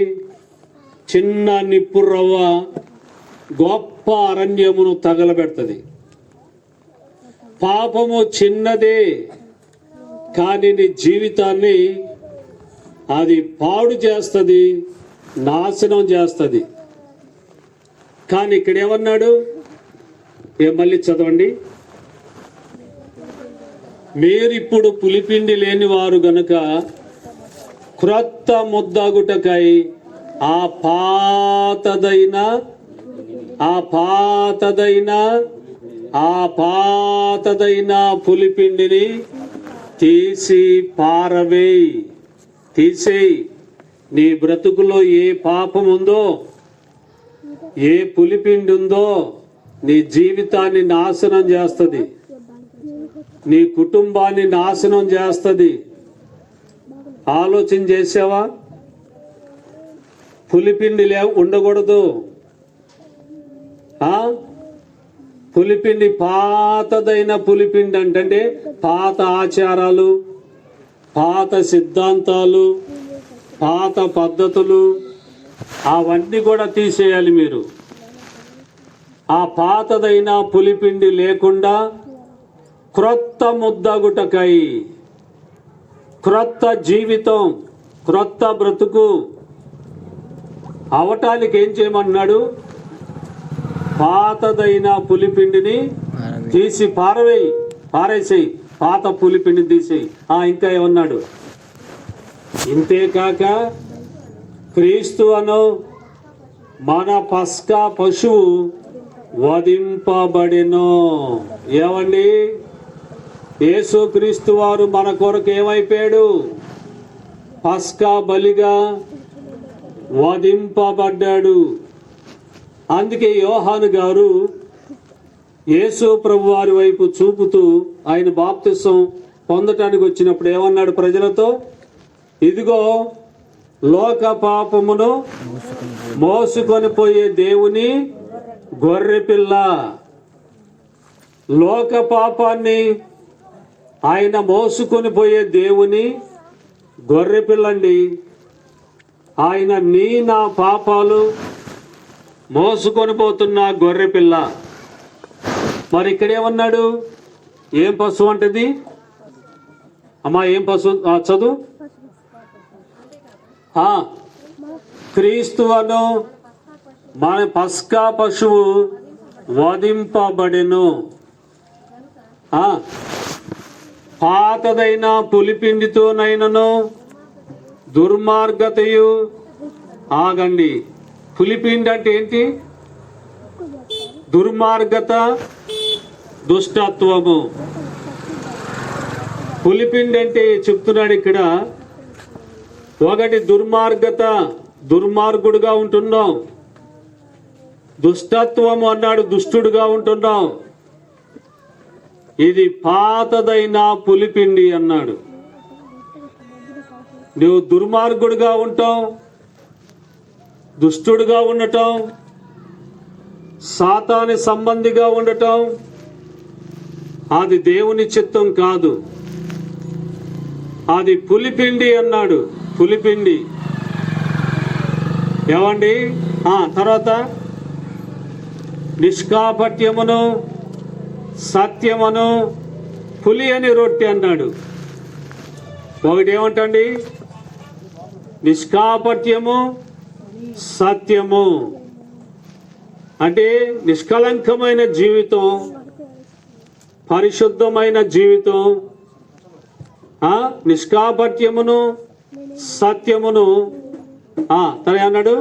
చిన్న నిప్పు రవ్వ గొప్ప అరణ్యమును తగలబెడుతుంది. పాపము చిన్నదే, కానీ నీ జీవితాన్ని అది పాడు చేస్తుంది, నాశనం చేస్తుంది. కానీ ఇక్కడ ఏమన్నాడు? మళ్ళీ చదవండి. మీరిప్పుడు పులిపిండి లేని వారు గనుక క్రొత్త ముద్దగుటకై ఆ పాతదైన పులిపిండిని తీసి పారవేయి. తీసేయి. నీ బ్రతుకులో ఏ పాపం ఉందో, ఏ పులిపిండి ఉందో నీ జీవితాన్ని నాశనం చేస్తుంది, నీ కుటుంబాన్ని నాశనం చేస్తుంది. ఆలోచన చేసావా? పులిపిండి ఉండకూడదు. పులిపిండి పాతదైన పులిపిండి అంటే పాత ఆచారాలు, పాత సిద్ధాంతాలు, పాత పద్ధతులు, అవన్నీ కూడా తీసేయాలి మీరు. ఆ పాతదైన పులిపిండి లేకుండా క్రొత్త ముద్దగుటకై, క్రొత్త జీవితం, క్రొత్త బ్రతుకు అవటానికి ఏం చేయమన్నాడు? పాతదైన పులిపిండిని తీసి పారేసేయి. పాత పులిపిండిని తీసేయి. ఇంకా ఏమన్నాడు? ఇంతేకాక క్రీస్తు అను మన పస్కా పశువు వధింపబడెను. ఏమండి, యేసు క్రీస్తు వారు మన కొరకు ఏమైపోయాడు? పస్కా బలిగా వధింపబడ్డాడు. అందుకే యోహాను గారు యేసు ప్రభు వారి వైపు చూపుతూ ఆయన బాప్తిసం పొందటానికి వచ్చినప్పుడు ఏమన్నాడు ప్రజలతో? ఇదిగో లోక పాపమును మోసుకొని పోయే దేవుని గొర్రెపిల్ల. లోక పాపాన్ని ఆయన మోసుకొని పోయే దేవుని గొర్రెపిల్లండి. ఆయన నా పాపాలు మోసుకొని పోతున్న గొర్రెపిల్ల. మరి ఇక్కడేమన్నాడు? ఏం పశువు అంటది అమ్మా? ఏం పశువు? చదువు. క్రీస్తు అను మన పస్కా పశువు వధింపబడెను. పాతదైన పులిపిండితోనైనను దుర్మార్గతయు. ఆగండి, పులిపిండి అంటే ఏంటి? దుర్మార్గత, దుష్టత్వము. పులిపిండి అంటే చెప్తున్నాడు ఇక్కడ, ఒకటి దుర్మార్గత, దుర్మార్గుడుగా ఉంటున్నాం. దుష్టత్వము అన్నాడు, దుష్టుడుగా ఉంటున్నాం. ఇది పాతదైన పులిపిండి అన్నాడు. నువ్వు దుర్మార్గుడుగా ఉంటావు, దుష్టుడుగా ఉండటం, సాతాని సంబంధిగా ఉండటం, అది దేవుని చిత్తం కాదు. అది పులిపిండి అన్నాడు. పులిపిండి. ఏమండి? తర్వాత నిష్కాపట్యమును సత్యమును పులి అని రొట్టె అన్నాడు. ఒకటి ఏమంటండి? నిష్కాపట్యము, సత్యము అంటే నిష్కలంకమైన జీవితం, పరిశుద్ధమైన జీవితం, నిష్కాపట్యమును సత్యమును తన అన్నాడు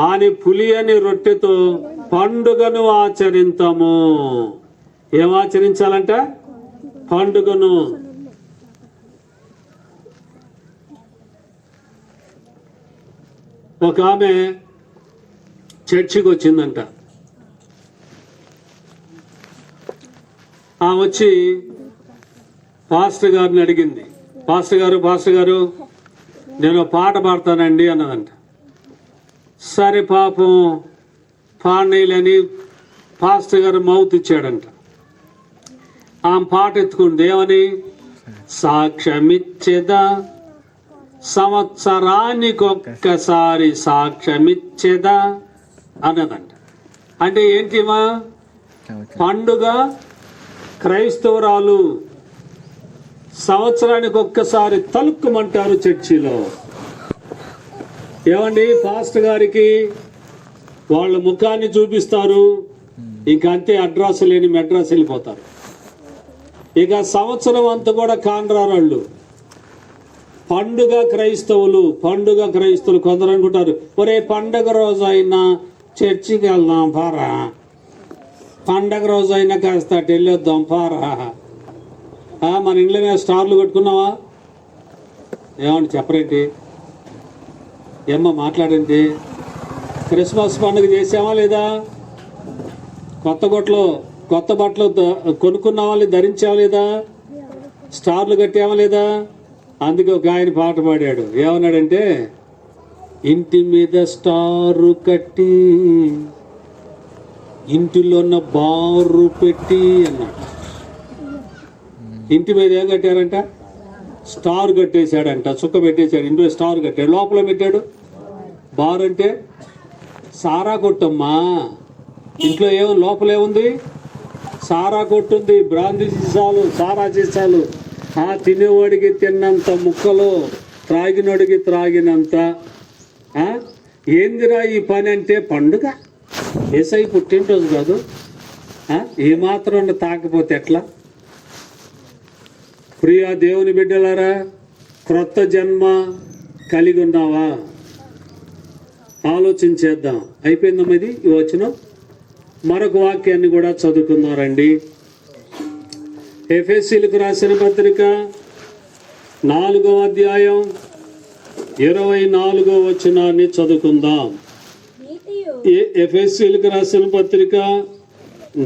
అని పులియని రొట్టెతో పండుగను ఆచరింతము. ఏం ఆచరించాలంట? పండుగను. ఒక ఆమె చర్చికి వచ్చిందంట. ఆమె వచ్చి పాస్టర్ గారిని అడిగింది, పాస్టర్ గారు నేను పాట పాడతానండి అన్నదంట. సరే పాపం పాడనీలని పాస్టర్ గారు మౌత్ ఇచ్చాడంట. ఆమె పాట ఎత్తుకుంది, ఏమని? సాక్ష్యమిచ్చేదా సంవత్సరానికి ఒక్కసారి సాక్ష్యమిచ్చేదా అన్నదంట. అంటే ఏంటిమా? పండుగ క్రైస్తవురాలు సంవత్సరానికి ఒక్కసారి తలుక్కుమంటారు చర్చిలో. ఏమండి, పాస్టర్ గారికి వాళ్ళ ముఖాన్ని చూపిస్తారు, ఇంకంతే అడ్రస్ లేని మెడ్రాస్ వెళ్ళిపోతారు. ఇక సంవత్సరం అంతా కూడా కాండ్రారాళ్ళు. పండుగ క్రైస్తవులు కొందరు అనుకుంటారు, ఒరే పండగ రోజు అయినా చర్చికి వెళ్దాం పారా, పండగ రోజు అయినా కాస్త వెళ్ళొద్దాం పారా. మన ఇంట్లో మీద స్టార్లు కొట్టుకున్నావా? ఏమండి చెప్పరేంటి? ఏమ్మా మాట్లాడేంటి? క్రిస్మస్ పండుగ చేసావా లేదా? కొత్త బట్టలు కొనుక్కున్నావా లేదా? ధరించావా లేదా? స్టార్లు కట్టావా లేదా? అందుకే ఒక ఆయన పాట పాడాడు, ఏమన్నాడంటే, ఇంటి మీద స్టారు కట్టి ఇంటిలో ఉన్న బారు పెట్టి అన్నాడు. ఇంటి మీద ఏం కట్టారంట? స్టార్ కట్టేశాడంట, చుక్క పెట్టేశాడు. ఇంట్లో స్టార్ కట్టాడు, లోపల పెట్టాడు బార్. అంటే సారా కొట్టమ్మా. ఇంట్లో లోపల ఏముంది? సారా కొట్టుంది, బ్రాందీ సీసాలు, సారా సీసాలు. తినేవాడికి తిన్నంత ముక్కలు, త్రాగినోడికి త్రాగినంత. ఏందిరా ఈ పని అంటే? పండుగ, ఏసై పుట్టినరోజు కాదు. ఏమాత్రం తాకపోతే ఎట్లా? ప్రియా దేవుని బిడ్డలారా, క్రొత్త జన్మ కలిగి ఉన్నావా? ఆలోచించేద్దాం. అయిపోయిందమ్మా ఇది వచనం. మరొక వాక్యాన్ని కూడా చదువుకున్నారండి. ఎఫెసీయులకు రాసిన పత్రిక 4వ అధ్యాయం 24వ వచనాన్ని చదువుకుందాం. ఎఫెసీయులకు రాసిన పత్రిక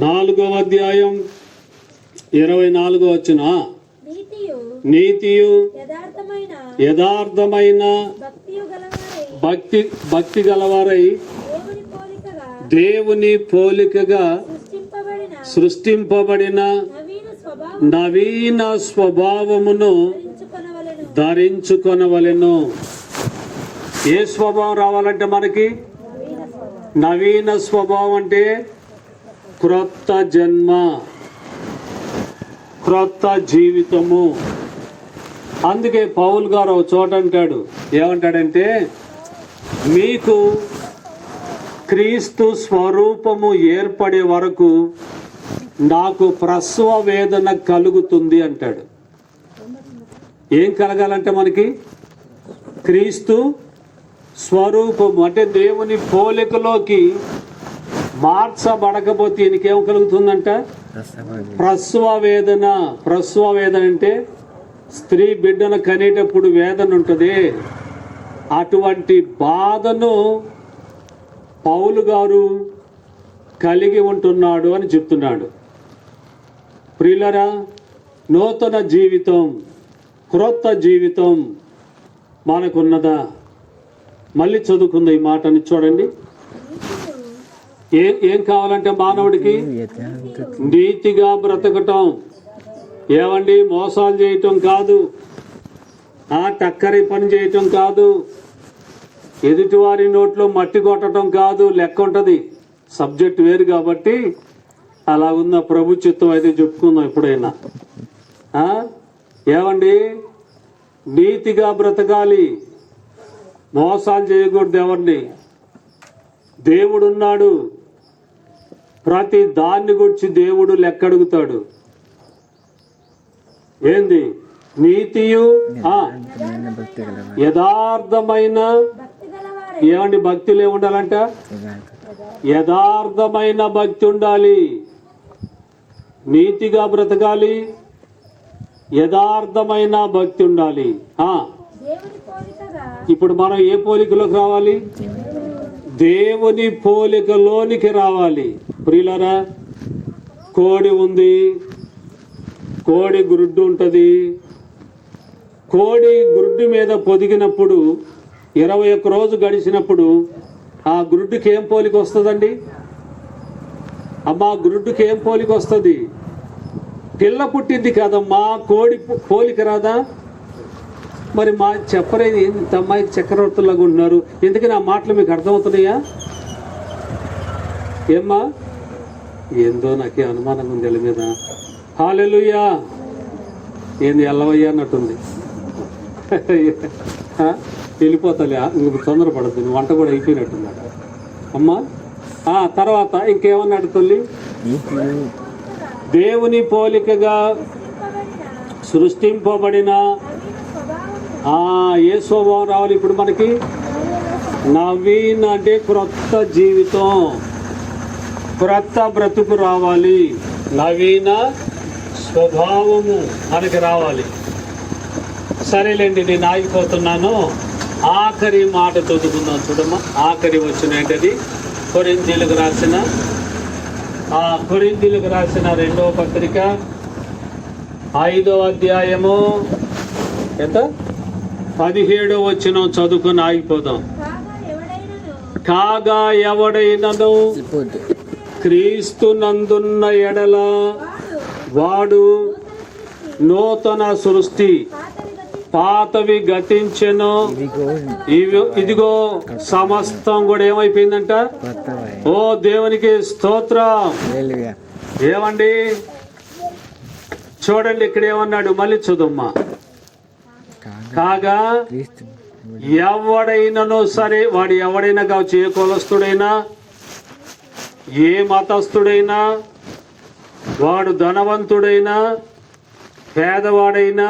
4వ అధ్యాయం 24వ వచనం. నీతియు యథార్థమైన భక్తి గలవారై దేవుని పోలికగా సృష్టింపబడిన నవీన స్వభావమును ధరించుకొనవలెను. ఏ స్వభావం రావాలంటే మనకి? నవీన స్వభావం అంటే క్రొత్త జన్మ, క్రొత్త జీవితము. అందుకే పౌలు గారు ఒక చోట అంటాడు, ఏమంటాడంటే, మీకు క్రీస్తు స్వరూపము ఏర్పడే వరకు నాకు ప్రసవ వేదన కలుగుతుంది అంటాడు. ఏం కలగాలంటే మనకి? క్రీస్తు స్వరూపము అంటే దేవుని పోలికలోకి మార్చబడకపోతే ఈయనకేం కలుగుతుందంట? ప్రసవ వేదన. ప్రసవ వేదన అంటే స్త్రీ బిడ్డను కనేటప్పుడు వేదన ఉంటుంది. అటువంటి బాధను పౌలు గారు కలిగి ఉంటున్నాడు అని చెప్తున్నాడు. ప్రియులరా, నూతన జీవితం, క్రొత్త జీవితం మనకున్నదా? మళ్ళీ చదువుకుందాం ఈ మాటని. చూడండి, ఏం కావాలంటే మానవుడికి? నీతిగా బ్రతకటం. ఏమండి, మోసాలు చేయటం కాదు, టక్కరి పని చేయటం కాదు, ఎదుటివారి నోట్లో మట్టి కొట్టడం కాదు. లెక్క ఉంటుంది, సబ్జెక్ట్ వేరు కాబట్టి అలా ఉన్న ప్రభు చిత్తం అయితే చెప్పుకుందాం ఎప్పుడైనా. ఏమండి, నీతిగా బ్రతకాలి, మోసాలు చేయకూడదు ఎవరిని. దేవుడున్నాడు, ప్రతి దాన్ని గురించి దేవుడు లెక్క అడుగుతాడు. ఏంది నీతియు యథార్థమైన ఏమండి భక్తులు ఏముండాలంట? యథార్థమైన భక్తి ఉండాలి, నీతిగా బ్రతకాలి, యథార్థమైన భక్తి ఉండాలి. ఇప్పుడు మనం ఏ పోలికలోకి రావాలి? దేవుని పోలికలోనికి రావాలి. ప్రియులారా, కోడి ఉంది, కోడి గుడ్డు ఉంటుంది. కోడి గుడ్డు మీద పొదిగినప్పుడు 21 రోజు గడిచినప్పుడు ఆ గుడ్డుకి ఏం పోలిక వస్తుందండి? అమ్మా, గుడ్డుకి ఏం పోలిక వస్తుంది? పిల్ల పుట్టింది కదమ్మా, కోడి పోలిక రాదా? మరి మా చెప్పరేది ఇంత అమ్మాయికి చక్రవర్తులాగా ఉంటున్నారు, ఎందుకని ఆ మాటలు మీకు అర్థమవుతున్నాయా? ఏమ్మా, ఏందో నాకే అనుమానంగా ఉంది వీళ్ళ మీద. హల్లెలూయా. ఏంది ఎల్లవయ్యా అన్నట్టుంది. వెళ్ళిపోతాలే, ఇంక తొందరపడద్దు, నువ్వు వంట కూడా అయిపోయినట్టున్నాడు అమ్మా. తర్వాత ఇంకేమన్నాడు తల్లి? దేవుని పోలికగా సృష్టింపబడిన ఏ స్వభావం రావాలి ఇప్పుడు మనకి? నవీన అంటే క్రొత్త జీవితం, క్రొత్త బ్రతుకు రావాలి, నవీన స్వభావము మనకి రావాలి. సరేలేండి, నేను ఆగిపోతున్నాను. ఆఖరి మాట చదువుకుందాం చూడమ్మా. ఆఖరి వచ్చిన ఏంటది? కొరింథీయులకు రాసిన 2వ పత్రిక 5వ అధ్యాయము ఎంత 17వ వచనం చదువుకుని ఆగిపోదాం. కాగా ఎవడైనను క్రీస్తునందున్న ఎడల వాడు నూతన సృష్టి, పాతవి గతించెను, ఇదిగో సమస్తం కూడా ఏమైపోయిందంట? ఓ దేవునికి స్తోత్రం. ఏమండి చూడండి, ఇక్కడ ఏమన్నాడు? మళ్ళీ చదువుమ్మా. కాగా ఎవడైనానో సరే, వాడు ఎవడైనా కావచ్చు, ఏ కులస్తుడైనా, ఏ మతస్థుడైనా, వాడు ధనవంతుడైనా, పేదవాడైనా,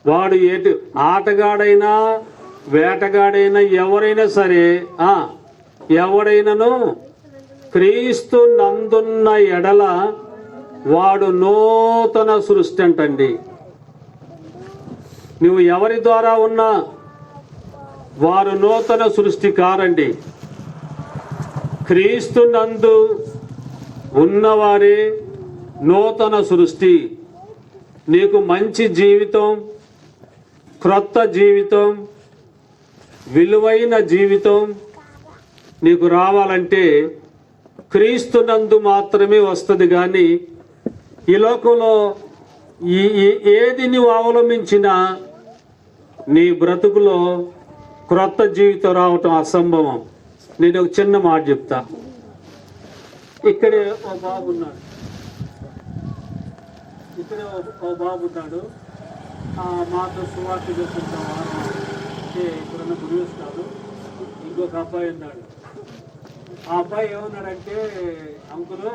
వాడు ఆటగాడైనా, వేటగాడైనా, ఎవరైనా సరే, ఎవడైనాను క్రీస్తు నందున్న ఎడల వాడు నూతన సృష్టి అంటండి. నువ్వు ఎవరి ద్వారా ఉన్నా వారు నూతన సృష్టి కారండి. క్రీస్తు నందు ఉన్నవారే నూతన సృష్టి. నీకు మంచి జీవితం, క్రొత్త జీవితం, విలువైన జీవితం నీకు రావాలంటే క్రీస్తునందు మాత్రమే వస్తుంది. కానీ ఈ లోకంలో ఏది నువ్వు అవలంబించినా నీ బ్రతుకులో క్రొత్త జీవితం రావటం అసంభవం. నేను ఒక చిన్న మాట చెప్తా. ఇక్కడే ఓ బాబు ఉన్నాడు, మాతో సువార్త చేస్తుంటాం. అంటే ఇప్పుడున్న గురువుస్ కాదు, ఇంకొక అబ్బాయి ఉన్నాడు. ఆ అబ్బాయి ఏమన్నాడంటే, అంకులు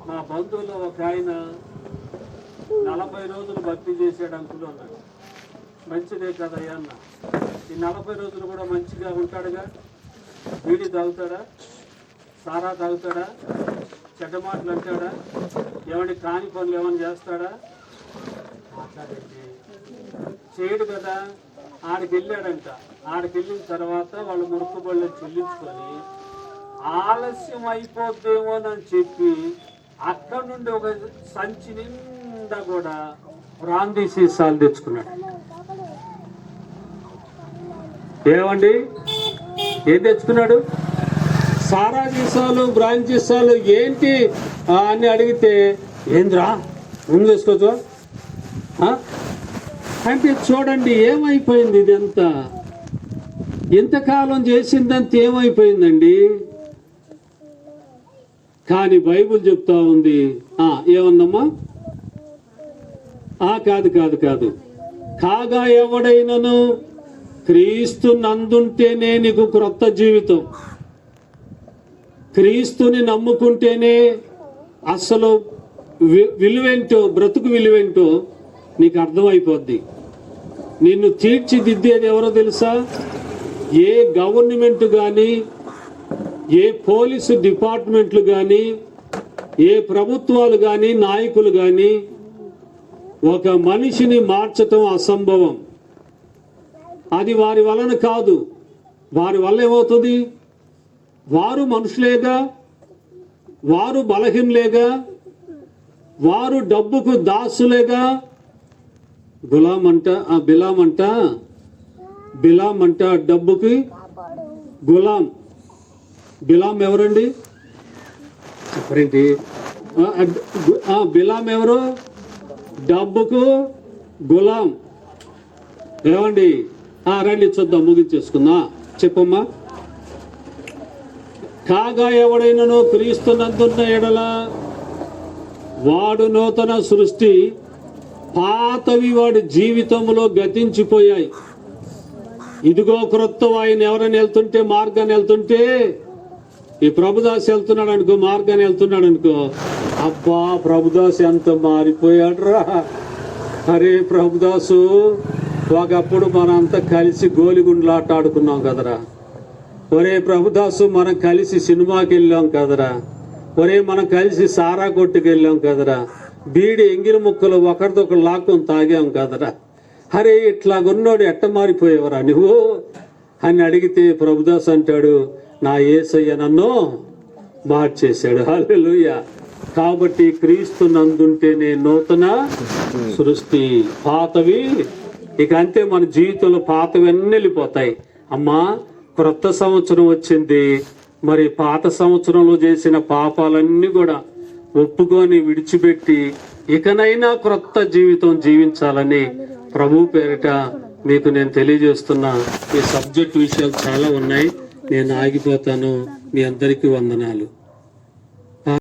మా బంధువులు ఒక ఆయన 40 రోజులు భక్తి చేశాడు అంకులు అన్నాడు. మంచిదే కదయ్యా అన్న. ఈ 40 రోజులు కూడా మంచిగా ఉంటాడుగా? వీడి తాగుతాడా? సారా తాగుతాడా? చెడ్డ మాటలు అంటాడా? ఏమంటే కాని పనులు ఏమైనా చేస్తాడా? చేయడు కదా. ఆడికి వెళ్ళాడంట. ఆడికి వెళ్ళిన తర్వాత వాళ్ళు మురుక్కుబళ్ళు చెల్లించుకొని ఆలస్యం అయిపోద్దేమోనని చెప్పి అక్కడి నుండి ఒక సంచి నిండా కూడా బ్రాందీ సీసాలు తెచ్చుకున్నాడు. ఏమండి, ఏం తెచ్చుకున్నాడు? సారా సీసాలు, బ్రాందీ సీసాలు ఏంటి అని అడిగితే, ఏంద్రా ముందు వేసుకోవచ్చు అంటే చూడండి ఏమైపోయింది. ఇదంతా ఇంతకాలం చేసిందంతా ఏమైపోయిందండి. కానీ బైబిల్ చెప్తా ఉంది, ఏమన్నమ్మా? కాదు కాదు కాదు కాగా ఎవడైనను క్రీస్తు నందుంటేనే నీకు క్రొత్త జీవితం. క్రీస్తుని నమ్ముకుంటేనే అసలు విలువేంటో, బ్రతుకు విలువేంటో నీకు అర్థమైపోద్ది. నిన్ను తీర్చిదిద్దేది ఎవరో తెలుసా? ఏ గవర్నమెంట్ కానీ, ఏ పోలీసు డిపార్ట్మెంట్లు కానీ, ఏ ప్రభుత్వాలు కానీ, నాయకులు కానీ ఒక మనిషిని మార్చటం అసంభవం. అది వారి వలన కాదు. వారి వల్ల ఏమవుతుంది? వారు మనుషులేగా, వారు బలహీనులేగా, వారు డబ్బుకు దాసులేగా. బిలాం అంట డబ్బుకి గులాం. బిలాం ఎవరండి? చెప్పరేంటి? బిలాం ఎవరు? డబ్బుకు గులాం. ఏమండి? రండి చూద్దాం, ముగించేసుకుందా. చెప్పమ్మా. కాగా ఎవడైనను క్రీస్తునందున్న ఎడల వాడు నూతన సృష్టి, పాతవి వాడి జీవితంలో గతించిపోయాయి, ఇదిగో క్రొత్త. ఆయన ఎవరైనా వెళ్తుంటే, మార్గాన్ని వెళ్తుంటే, ఈ ప్రభుదాస్ వెళ్తున్నాడు అనుకో, మార్గాన్ని వెళ్తున్నాడు అనుకో, అబ్బా ప్రభుదాస్ ఎంత మారిపోయాడు రా. అరే ప్రభుదాసు, ఒకప్పుడు మనంతా కలిసి గోలిగుండ్లాట ఆడుకున్నాం కదరా. ఒరే ప్రభుదాసు, మనం కలిసి సినిమాకి వెళ్ళాం కదరా. ఒరే మనం కలిసి సారా కొట్టుకు వెళ్ళాం కదరా. బీడి ఎంగిలి ముక్కలు ఒకరిదొకరు లాక్కొని తాగాం కదరా. అరే ఇట్లాగున్నాడు, ఎట్ట మారిపోయేవరా నువ్వు అని అడిగితే ప్రభుదాస్ అంటాడు, నా యేసయ్య నన్ను మార్చేశాడు. హల్లెలూయా. కాబట్టి క్రీస్తు నందుంటేనే నూతన సృష్టి. పాతవి ఇక అంతే, మన జీవితంలో పాతవన్నీ వెళ్ళిపోతాయి. అమ్మా క్రొత్త సంవత్సరం వచ్చింది, మరి పాత సంవత్సరంలో చేసిన పాపాలన్నీ కూడా ఒప్పుకొని విడిచిపెట్టి ఇకనైనా క్రొత్త జీవితం జీవించాలని ప్రభు పేరిట మీకు నేను తెలియజేస్తున్నా. ఈ సబ్జెక్ట్ విషయాలు చాలా ఉన్నాయి, నేను ఆగిపోతాను. మీ అందరికీ వందనాలు.